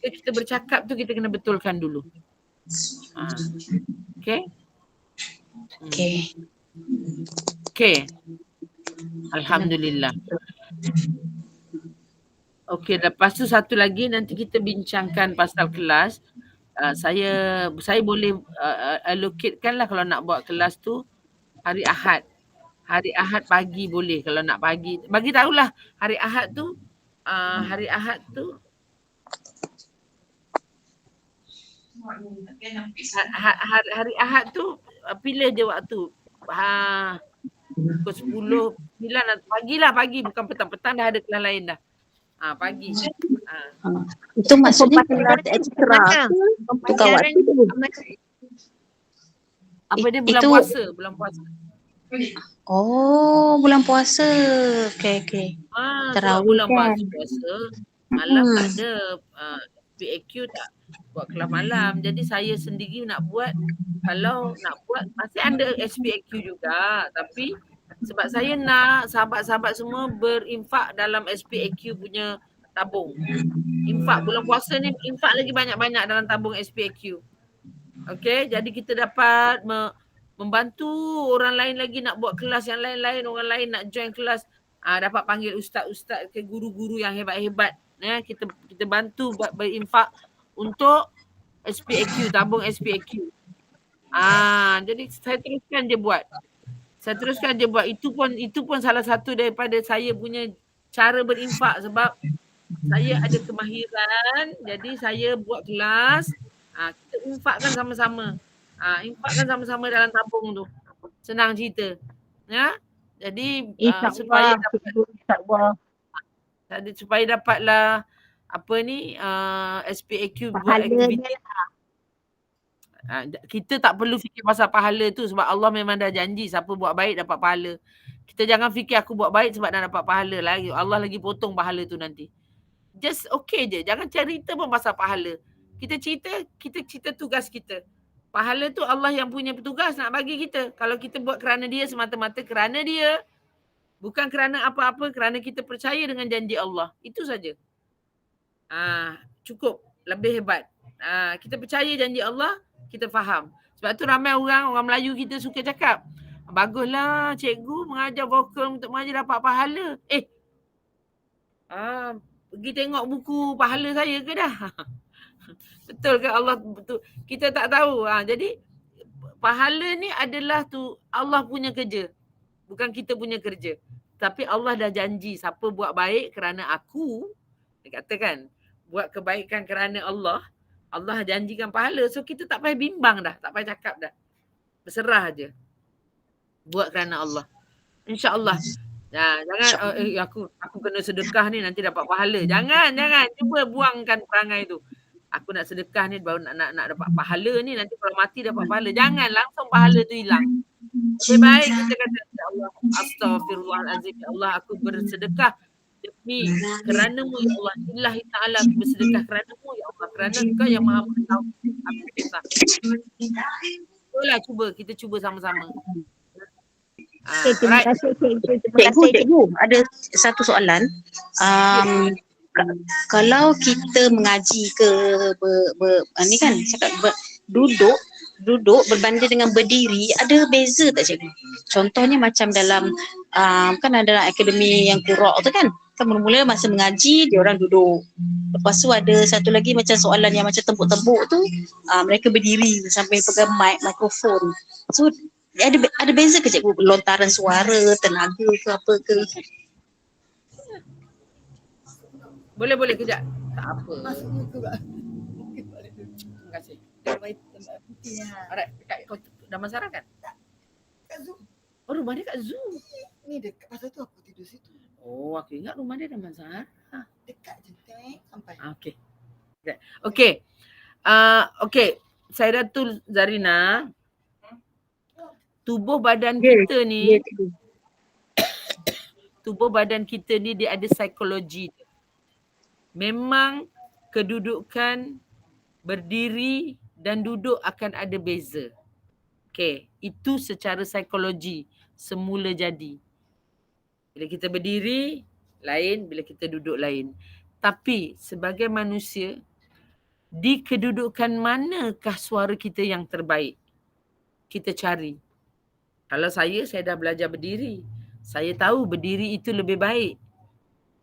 [SPEAKER 1] kita bercakap tu kita kena betulkan dulu. Okay? Okay. Alhamdulillah. Okey, lepas tu satu lagi nanti kita bincangkan pasal kelas. Saya boleh allocatekan lah kalau nak buat kelas tu hari Ahad. Hari Ahad pagi boleh kalau nak pagi. Bagi tahulah hari Ahad tu hari Ahad tu pilih je waktu. Pukul 10, 9 pagi bukan petang dah ada kelas lain dah. Pagi.
[SPEAKER 7] Itu maksudnya kelas ekstra ke? Tukar waktu tu.
[SPEAKER 1] Apa dia bulan puasa.
[SPEAKER 7] Oh, bulan puasa. Okey.
[SPEAKER 1] Sebab bulan puasa malam tak ada PAQ tak buat kelas malam. Jadi saya sendiri nak buat, kalau nak buat masih ada SPAQ juga, tapi sebab saya nak sahabat-sahabat semua berinfak dalam SPAQ punya tabung. Infak bulan puasa ni, infak lagi banyak-banyak dalam tabung SPAQ. Okey, jadi kita dapat membantu orang lain lagi nak buat kelas yang lain-lain, orang lain nak join kelas, dapat panggil ustaz-ustaz ke guru-guru yang hebat-hebat. Kita bantu buat berinfak untuk SPAQ, tabung SPAQ. Jadi saya teruskan je buat. Itu pun salah satu daripada saya punya cara berinfak, sebab saya ada kemahiran. Jadi saya buat kelas, kita infakkan sama-sama. Infakkan sama-sama dalam tabung tu. Senang cerita. Ya. Jadi supaya dapatlah SPAQ buat aktiviti. Kita tak perlu fikir pasal pahala tu, sebab Allah memang dah janji siapa buat baik dapat pahala. Kita jangan fikir aku buat baik sebab dah dapat pahala lagi. Allah lagi potong pahala tu nanti. Just okay je. Jangan cerita pun pasal pahala. Kita cerita tugas kita. Pahala tu Allah yang punya petugas nak bagi kita. Kalau kita buat kerana dia, semata-mata kerana dia, bukan kerana apa-apa, kerana kita percaya dengan janji Allah. Itu saja. Cukup. Lebih hebat. Kita percaya janji Allah, kita faham. Sebab tu ramai orang Melayu kita suka cakap, baguslah cikgu mengajar vokal untuk mengajar dapat pahala. Pergi tengok buku pahala saya ke dah? Betul ke Allah? Betul. Kita tak tahu. Jadi pahala ni adalah tu Allah punya kerja. Bukan kita punya kerja. Tapi Allah dah janji siapa buat baik kerana aku, dia katakan, buat kebaikan kerana Allah, Allah janjikan pahala. So kita tak payah bimbang dah, tak payah cakap dah. Berserah je. Buat kerana Allah. InsyaAllah. Jangan aku kena sedekah ni nanti dapat pahala. Jangan. Cuba buangkan perangai tu. Aku nak sedekah ni baru nak dapat pahala ni, nanti kalau mati dapat pahala. Jangan langsung pahala tu hilang. Lebih baik kita kata, ya Allah, astaghfirullahalazim, ya Allah, aku bersedekah demi kerana-Mu ya Allah. Lillahi ta'ala aku bersedekah kerana-Mu ya Allah. Kerana Engkau yang Maha Mengetahui apa kisah. Kita cuba sama-sama.
[SPEAKER 6] Terima kasih
[SPEAKER 7] Cikgu, ada satu soalan. Kalau kita mengaji ke ni kan cakap duduk berbanding dengan berdiri, ada beza tak cikgu? Contohnya macam dalam kan ada akademi yang Qurra tu kan mula-mula masa mengaji dia orang duduk. Lepas tu ada satu lagi macam soalan yang macam tembuk-tembuk tu, mereka berdiri sambil pegang mikrofon. So ada beza ke cikgu, lontaran suara, tenaga ke apa ke?
[SPEAKER 1] Boleh kejap. Tak apa. Terima kasih. Alright, dekat kau Damansara kan? Tak. Kat Zoo. Oh, rumah dia kat Zoo. Ni dekat pasal tu aku tidur situ. Oh, aku ingat rumah dia Damansara. Dekat je sampai. Okey. Okey. Sairatul Zarina. tubuh badan
[SPEAKER 6] Ya,
[SPEAKER 1] kita
[SPEAKER 6] ya
[SPEAKER 1] ni,
[SPEAKER 6] cikgu.
[SPEAKER 1] tubuh badan kita ni dia ada psikologi. Memang kedudukan berdiri dan duduk akan ada beza. Okey, itu secara psikologi semula jadi. Bila kita berdiri lain, bila kita duduk lain. Tapi sebagai manusia, di kedudukan manakah suara kita yang terbaik? Kita cari. Kalau saya dah belajar berdiri. Saya tahu berdiri itu lebih baik.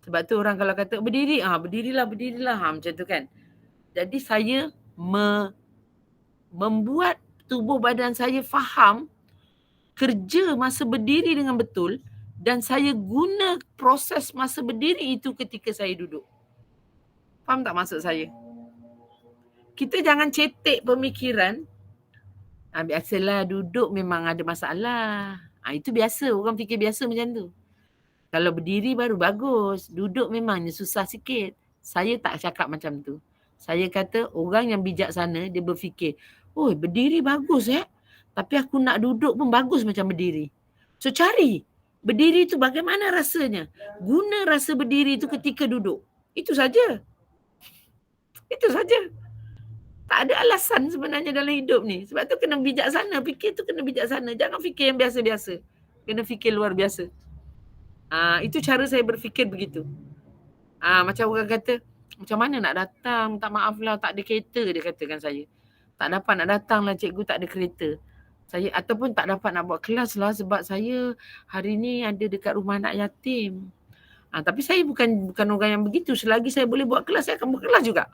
[SPEAKER 1] Sebab tu orang kalau kata berdiri, berdirilah. Macam tu kan. Jadi saya membuat tubuh badan saya faham kerja masa berdiri dengan betul dan saya guna proses masa berdiri itu ketika saya duduk. Faham tak maksud saya? Kita jangan cetek pemikiran. Biasalah duduk memang ada masalah. Itu biasa, orang fikir biasa macam tu. Kalau berdiri baru bagus, duduk memangnya susah sikit. Saya tak cakap macam tu. Saya kata orang yang bijaksana dia berfikir, oh berdiri bagus tapi aku nak duduk pun bagus macam berdiri. So cari berdiri tu bagaimana rasanya. Guna rasa berdiri tu ketika duduk. Itu saja. Itu saja. Tak ada alasan sebenarnya dalam hidup ni. Sebab tu kena bijaksana. Fikir tu kena bijaksana. Jangan fikir yang biasa-biasa. Kena fikir luar biasa. Itu cara saya berfikir begitu. Macam orang kata, macam mana nak datang? Tak maaf lah, tak ada kereta dia katakan saya. Tak dapat nak datang lah cikgu, tak ada kereta. Saya ataupun tak dapat nak buat kelas lah sebab saya hari ni ada dekat rumah anak yatim. Tapi saya bukan orang yang begitu. Selagi saya boleh buat kelas, saya akan buat kelas juga.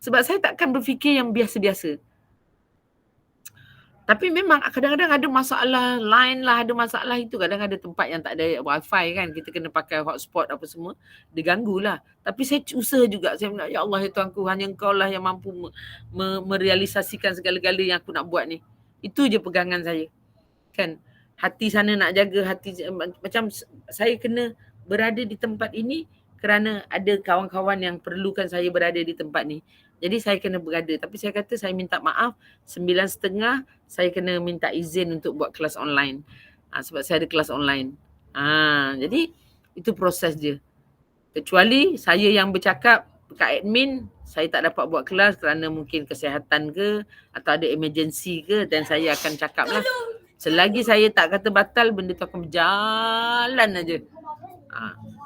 [SPEAKER 1] Sebab saya takkan berfikir yang biasa-biasa. Tapi memang kadang-kadang ada masalah lain lah, ada masalah itu. Kadang ada tempat yang tak ada wifi kan. Kita kena pakai hotspot apa semua. Dia ganggu lah. Tapi saya usaha juga. Saya bilang, ya Allah ya Tuhanku, hanya Engkau lah yang mampu merealisasikan segala-gala yang aku nak buat ni. Itu je pegangan saya. Kan? Hati sana nak jaga, hati macam saya kena berada di tempat ini kerana ada kawan-kawan yang perlukan saya berada di tempat ni. Jadi saya kena berada. Tapi saya kata saya minta maaf 9:30 saya kena minta izin untuk buat kelas online. Sebab saya ada kelas online. Jadi itu proses dia. Kecuali saya yang bercakap dekat admin, saya tak dapat buat kelas kerana mungkin kesihatan ke atau ada emergency ke, dan saya akan cakap lah. Selagi saya tak kata batal, benda tu akan berjalan aja.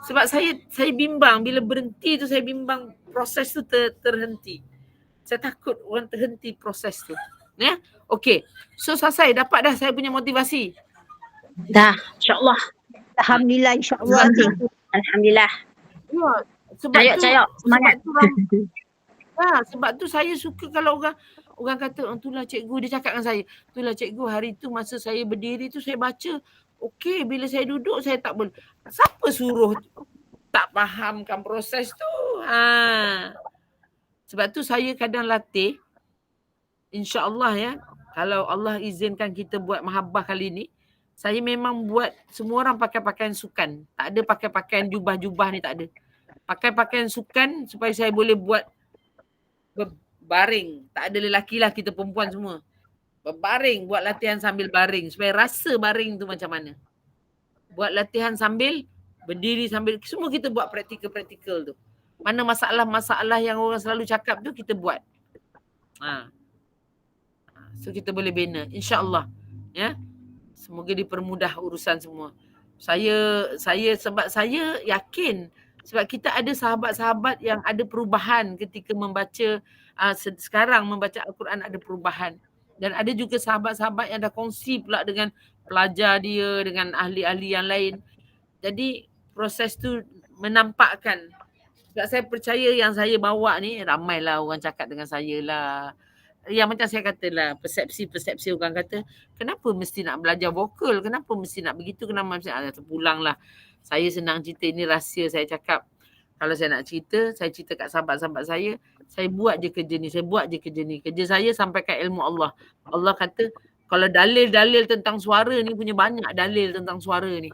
[SPEAKER 1] Sebab saya bimbang bila berhenti tu, saya bimbang proses tu terhenti. Saya takut orang terhenti proses tu. Ya? Okey. So selesai, dapat dah saya punya motivasi.
[SPEAKER 7] Dah, insyaAllah.
[SPEAKER 6] Alhamdulillah, insyaAllah.
[SPEAKER 7] Alhamdulillah.
[SPEAKER 1] Ya, sebab
[SPEAKER 7] Cayok, semangat.
[SPEAKER 1] Sebab tu saya suka kalau orang kata, itulah cikgu, dia cakap dengan saya, itulah cikgu hari tu masa saya berdiri tu saya baca, okey, bila saya duduk saya tak boleh. Siapa suruh tak fahamkan proses tu? Sebab tu saya kadang latih, insya-Allah ya, kalau Allah izinkan kita buat mahabbah kali ni, saya memang buat semua orang pakai pakaian sukan. Tak ada pakai pakaian jubah-jubah ni, tak ada. Pakai pakaian sukan supaya saya boleh buat berbaring. Tak ada lelaki lah, kita perempuan semua. Berbaring, buat latihan sambil baring. Supaya rasa baring tu macam mana. Buat latihan sambil berdiri, sambil semua kita buat praktikal-praktikal tu. Mana masalah-masalah yang orang selalu cakap tu kita buat. So kita boleh bina, insya-Allah. Ya. Semoga dipermudah urusan semua. Saya sebab saya yakin sebab kita ada sahabat-sahabat yang ada perubahan ketika membaca sekarang membaca Al-Quran, ada perubahan. Dan ada juga sahabat-sahabat yang dah kongsi pula dengan pelajar dia, dengan ahli-ahli yang lain. Jadi proses tu menampakkan. Sebab saya percaya yang saya bawa ni, ramailah orang cakap dengan saya lah. Yang macam saya katalah, persepsi orang kata, kenapa mesti nak belajar vokal? Kenapa mesti nak begitu? Kenapa mesti nak terpulanglah. Saya senang cerita, ini rahsia saya cakap. Kalau saya nak cerita, saya cerita kat sahabat-sahabat saya buat je kerja ni, saya buat je kerja ni. Kerja saya sampaikan ilmu Allah. Allah kata, kalau dalil-dalil tentang suara ni punya banyak dalil tentang suara ni.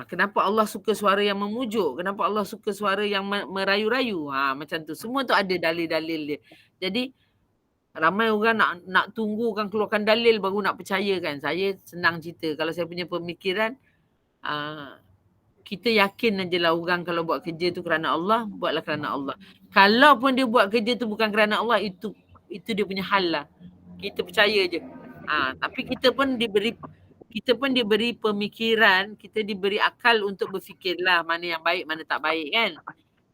[SPEAKER 1] Kenapa Allah suka suara yang memujuk? Kenapa Allah suka suara yang merayu-rayu? Macam tu. Semua tu ada dalil-dalil dia. Jadi, Ramai orang nak tunggu kan keluarkan dalil baru nak percaya kan. Saya senang cerita. Kalau saya punya pemikiran, kita yakin je lah orang kalau buat kerja tu kerana Allah, buatlah kerana Allah. Kalau pun dia buat kerja tu bukan kerana Allah, itu dia punya hal lah. Kita percaya je. Tapi kita pun diberi pemikiran, kita diberi akal untuk berfikirlah mana yang baik, mana tak baik kan.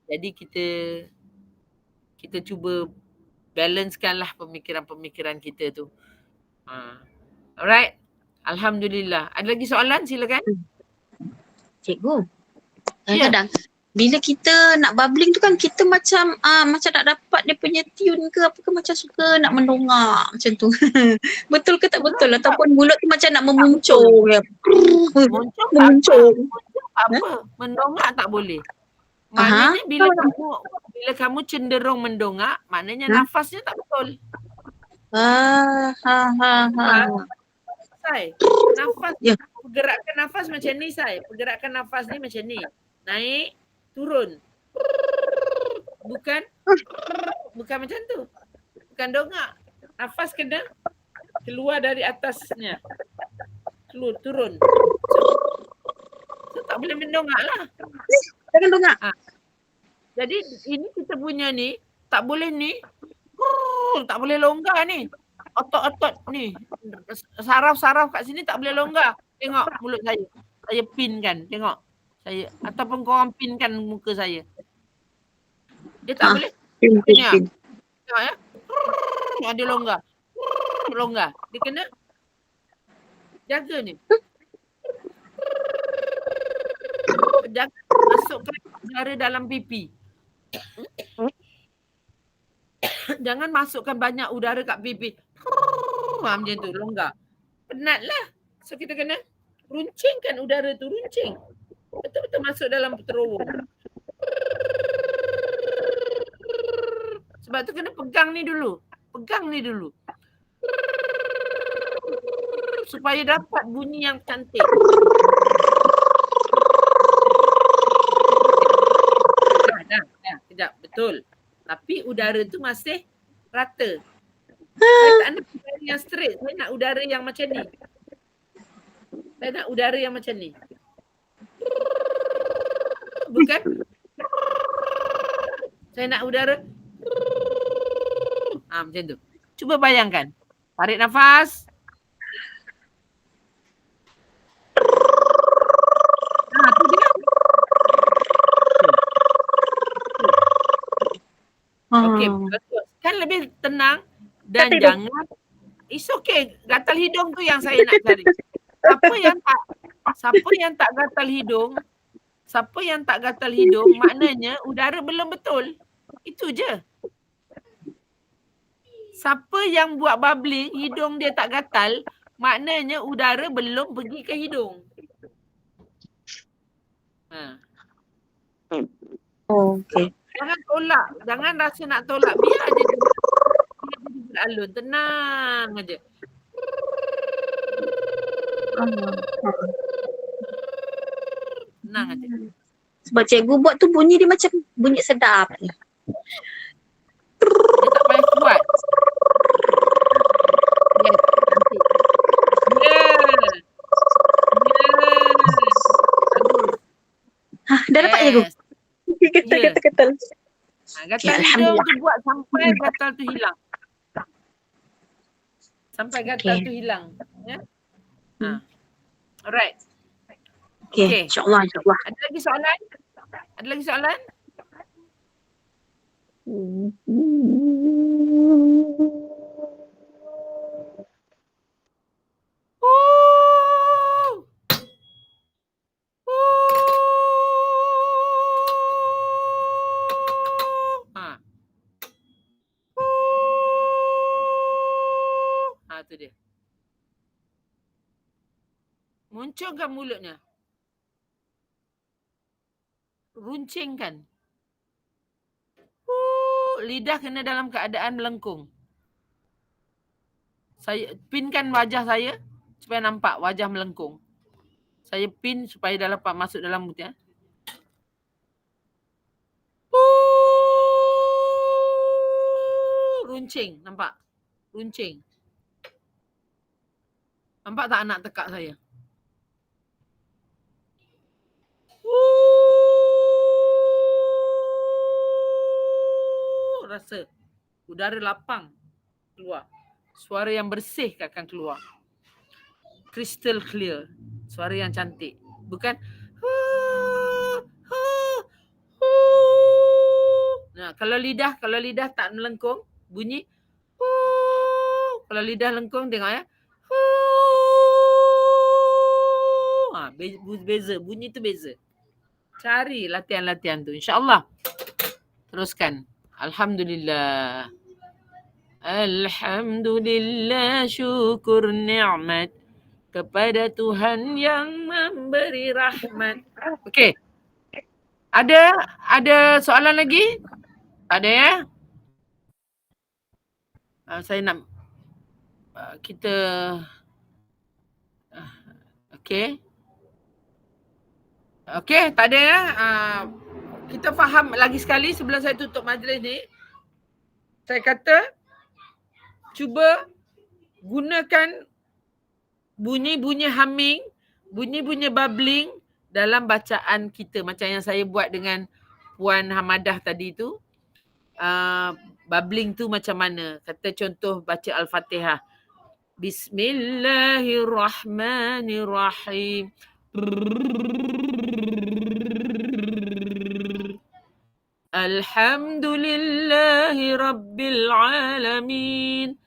[SPEAKER 1] Jadi kita cuba balancekanlah pemikiran-pemikiran kita tu. Alright. Alhamdulillah. Ada lagi soalan? Silakan.
[SPEAKER 7] Cikgu, kadang-kadang bila kita nak bubbling tu kan kita macam nak dapat dia punya tune ke apa ke, macam suka nak mendongak macam tu. Betul ke tak betul? Ataupun mulut tu macam nak memuncung. Memuncung.
[SPEAKER 1] Apa? Mendongak tak boleh. Maknanya bila kamu cenderung mendongak, maknanya nafasnya tak betul. Sai. Nafas, pergerakan nafas macam ni, Sai. Pergerakan nafas ni macam ni. Naik, turun. Bukan macam tu. Bukan dongak. Nafas kena keluar dari atasnya. Turun. So tak boleh mendongak lah.
[SPEAKER 7] Jangan dongak.
[SPEAKER 1] Jadi ini kita punya ni, tak boleh ni. Tak boleh longgar ni. Otot-otot ni. Saraf-saraf kat sini tak boleh longgar. Tengok mulut saya. Saya pinkan. Tengok. Saya. Ataupun korang pinkan muka saya. Dia tak boleh. Tengok ya. Dia longgar. Longgar. Dia kena jaga ni. Jaga masukkan udara dalam pipi. Jangan masukkan banyak udara kat pipi. Macam tu, longgar. Penatlah. So kita kena runcingkan udara tu, runcing. Betul-betul masuk dalam terowong. Sebab tu kena pegang ni dulu. Supaya dapat bunyi yang cantik. Dah. Kejap, betul. Tapi udara tu masih rata. Saya tak nak udara yang straight. Saya nak udara yang macam ni. Bukan. Saya nak udara. Macam tu. Cuba bayangkan. Tarik nafas. Tu dia. Okey, betul. Kan lebih tenang dan jangan, it's okay. Gatal hidung tu yang saya nak cari. Siapa yang tak gatal hidung, maknanya udara belum betul. Itu je. Siapa yang buat bubbling, hidung dia tak gatal, maknanya udara belum pergi ke hidung.
[SPEAKER 7] Okay.
[SPEAKER 1] Jangan tolak. Jangan rasa nak tolak. Biar je dia beralun. Tenang aja. Tenang aja.
[SPEAKER 7] Sebab cikgu buat tu bunyi dia macam bunyi sedap ni.
[SPEAKER 1] Dia tak payah kuat. Yes. Nanti. Yes.
[SPEAKER 7] Dah dapat cikgu? Gatal.
[SPEAKER 1] Gatal hidung tu buat sampai gatal tu hilang. Tu hilang. Ya? Alright.
[SPEAKER 7] Okay. InsyaAllah.
[SPEAKER 1] Ada lagi soalan? Tu dia. Muncungkan mulutnya. Runcingkan. Lidah kena dalam keadaan melengkung. Saya pinkan wajah saya supaya nampak wajah melengkung. Saya pin supaya dah dapat masuk dalam mulut ya. Runcing, nampak? Runcing. Nampak tak anak tekak saya? Rasa udara lapang keluar. Suara yang bersih akan keluar. Crystal clear. Suara yang cantik. Bukan nah, kalau lidah tak melengkung, bunyi kalau lidah lengkung tengok ya. Beza, bunyi tu beza. Cari latihan-latihan tu, insya-Allah. Teruskan. Alhamdulillah. Alhamdulillah, syukur nikmat kepada Tuhan yang memberi rahmat. Okey. Ada soalan lagi? Ada ya? Saya nak kita okey. Okey, tak ada ya? Kita faham lagi sekali sebelum saya tutup majlis ni. Saya kata cuba gunakan bunyi-bunyi humming, bunyi-bunyi bubbling dalam bacaan kita. Macam yang saya buat dengan Puan Hamadah tadi tu. Bubbling tu macam mana? Kata contoh baca Al-Fatihah. Bismillahirrahmanirrahim. Alhamdulillahi Rabbil Alamin.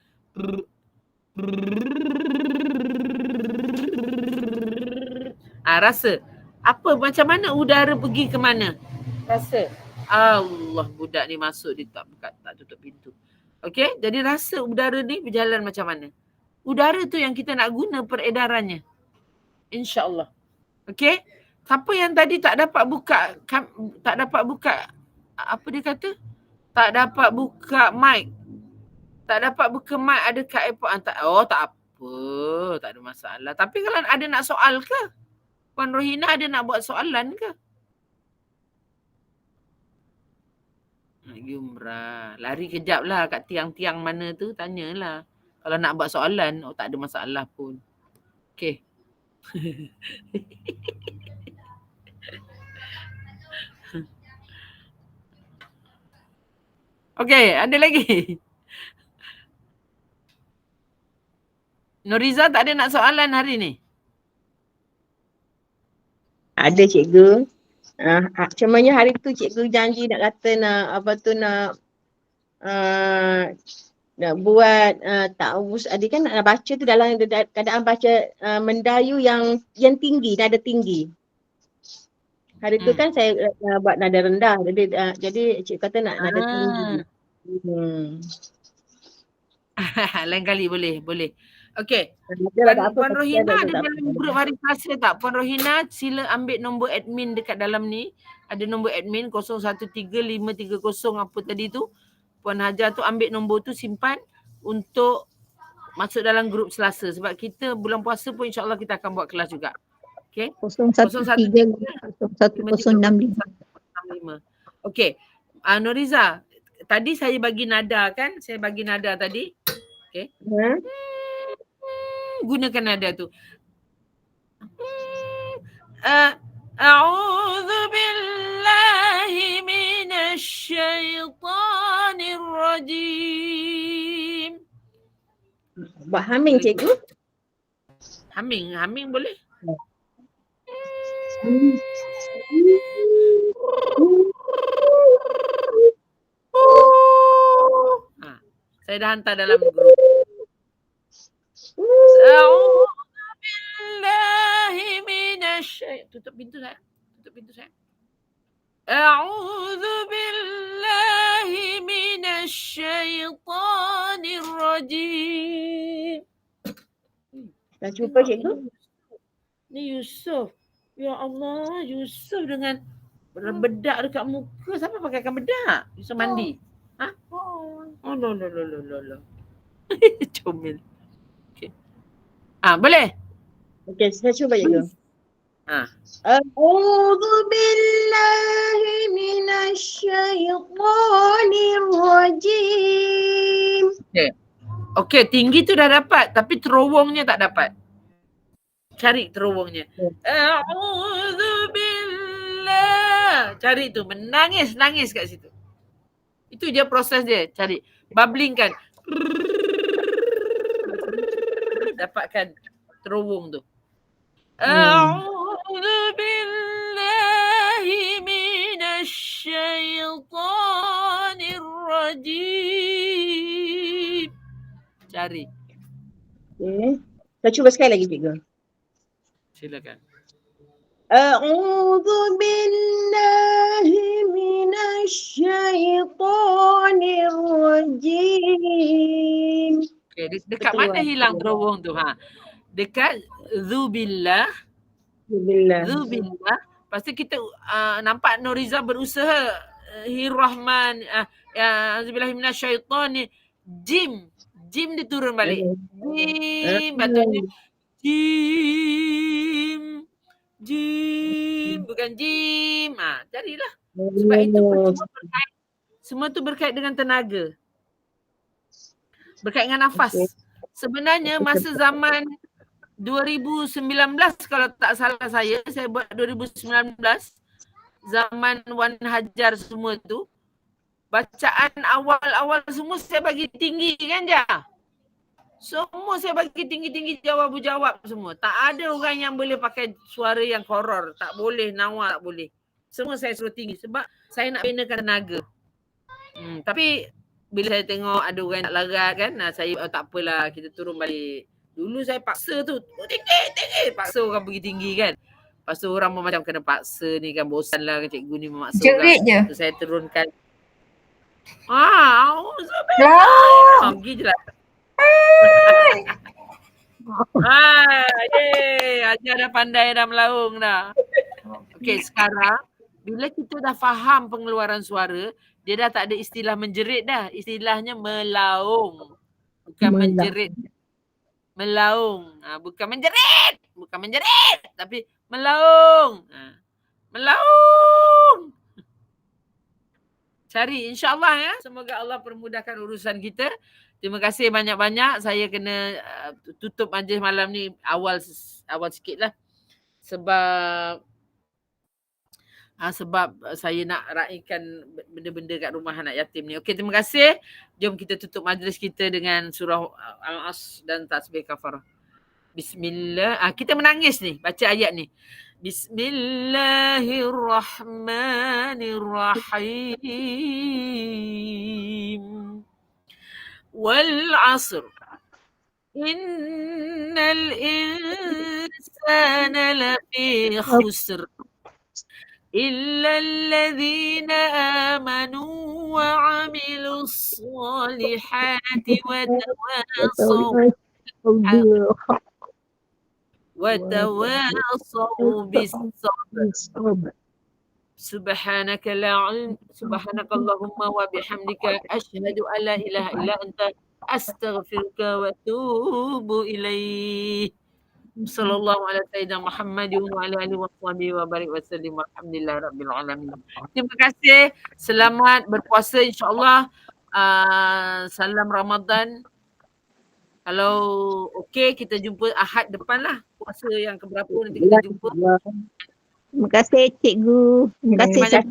[SPEAKER 1] Rasa. Apa, macam mana udara pergi ke mana? Rasa. Allah, budak ni masuk dia tak buka, tak tutup pintu. Okey, jadi rasa udara ni berjalan macam mana? Udara tu yang kita nak guna peredarannya. InsyaAllah. Okey. Siapa yang tadi tak dapat buka apa dia kata? Tak dapat buka mic. Tak dapat buka mic, ada kat airport. Tak apa. Tak ada masalah. Tapi kalau ada nak soal ke? Puan Rohina ada nak buat soalan ke? Umrah. Lari kejap lah kat tiang-tiang mana tu, tanyalah. Kalau nak buat soalan, tak ada masalah pun. Okey. Okey, ada lagi? Nuriza tak ada nak soalan hari ni?
[SPEAKER 6] Ada cikgu. Cumanya hari tu cikgu janji nak kata nak buat ta'awuz. Adik kan nak baca tu dalam keadaan baca mendayu yang tinggi, nada tinggi. Hari tu kan saya buat nada rendah. Jadi cikgu kata nak nada tinggi.
[SPEAKER 1] Lain kali boleh. Okey. Puan Rohina ada dalam grup hari Selasa tak? Puan Rohina sila ambil nombor admin dekat dalam ni. Ada nombor admin 013530 apa tadi tu. Puan Hajar tu ambil nombor tu, simpan untuk masuk dalam grup Selasa. Sebab kita bulan puasa pun insyaAllah kita akan buat kelas juga. Okey. 0135. Okey. Nuriza, tadi saya bagi nada kan? Saya bagi nada tadi. Okey. Gunakan nada tu. A'udzu billahi minasy syaithanir rajim.
[SPEAKER 6] Buat humming cikgu?
[SPEAKER 1] Humming boleh? Saya dah hantar dalam grup. A'udzu billahi minasy. Tutup pintu saya. A'udzu billahi minasy syaithanir rajim.
[SPEAKER 6] Dah cuba cikgu?
[SPEAKER 1] Ni Yusuf. Ya Allah, Yusuf dengan bedak dekat muka. Siapa pakaikan bedak? Yusuf mandi. Oh, lo. Comel. Okey. Boleh?
[SPEAKER 6] Okey, saya cuba cikgu. A'udzu billahi minasy syaithanir rajim.
[SPEAKER 1] Okey. Okey, tinggi tu dah dapat tapi terowongnya tak dapat. Cari terowongnya. A'udzubillah. Cari tu, menangis kat situ. Itu je proses dia, cari. Bubblingkan. Dapatkan terowong tu. A'udzubillahi minasyaitanirrajim. Cari.
[SPEAKER 6] Okay. Kita cuba sekali lagi cikgu.
[SPEAKER 1] Silakan.
[SPEAKER 6] A'udzu billahi minasyaitonir rajim.
[SPEAKER 1] Okay, dekat mana hilang terowong tu? Dekat Zubillah. Zubillah. Lepas tu kita nampak Nuriza berusaha Rahman Zubillah minasyaitonir jim. Jim dia turun balik. Jim. Patutnya jim. Jim. Bukan jim. Carilah. Sebab itu semua tu berkait dengan tenaga. Berkait dengan nafas. Sebenarnya masa zaman 2019 kalau tak salah saya buat 2019 zaman Wan Hajar semua tu, bacaan awal-awal semua saya bagi tinggi kan je. Semua saya bagi tinggi-tinggi jawab semua. Tak ada orang yang boleh pakai suara yang horor. Tak boleh, nawa tak boleh. Semua saya suruh tinggi sebab saya nak benakan tenaga. Tapi bila saya tengok ada orang nak larat kan, saya tak apalah, kita turun balik. Dulu saya paksa tu, tinggi. Paksa orang pergi tinggi kan. Lepas tu orang pun macam kena paksa ni kan, bosan lah kan cikgu ni memaksa
[SPEAKER 4] Jerit
[SPEAKER 1] orang.
[SPEAKER 4] je.
[SPEAKER 1] So saya turunkan. Pergi je lah. Ajar dah pandai dah melaung dah. Okey, sekarang bila kita dah faham pengeluaran suara, dia dah tak ada istilah menjerit dah. Istilahnya melaung. Bukan menjerit. Melaung. Bukan menjerit. Tapi melaung. Melaung. Cari insyaAllah ya. Semoga Allah permudahkan urusan kita. Terima kasih banyak-banyak. Saya kena tutup majlis malam ni awal sikit lah. Sebab saya nak raikan benda-benda kat rumah anak yatim ni. Okey, terima kasih. Jom kita tutup majlis kita dengan surah Al-As dan tasbih kafarah. Bismillah. Kita menangis ni, baca ayat ni. Bismillahirrahmanirrahim. Wal 'asr. Innal insana lafi khusr. إلا الذين آمنوا وعملوا الصالحات وتواصوا بالصبر سبحانك اللهم وبحمدك أشهد أن لا إله إلا أنت أستغفرك وأتوب إليك. Sallallahu alaihi sayyidina Muhammad wa ala alihi washabihi wa barik wasallim walhamdulillahirabbil alamin. Terima kasih. Selamat berpuasa insya-Allah. Salam Ramadan. Kalau okey kita jumpa Ahad depan lah. Puasa yang keberapa nanti kita jumpa.
[SPEAKER 6] Terima kasih cikgu. Terima kasih.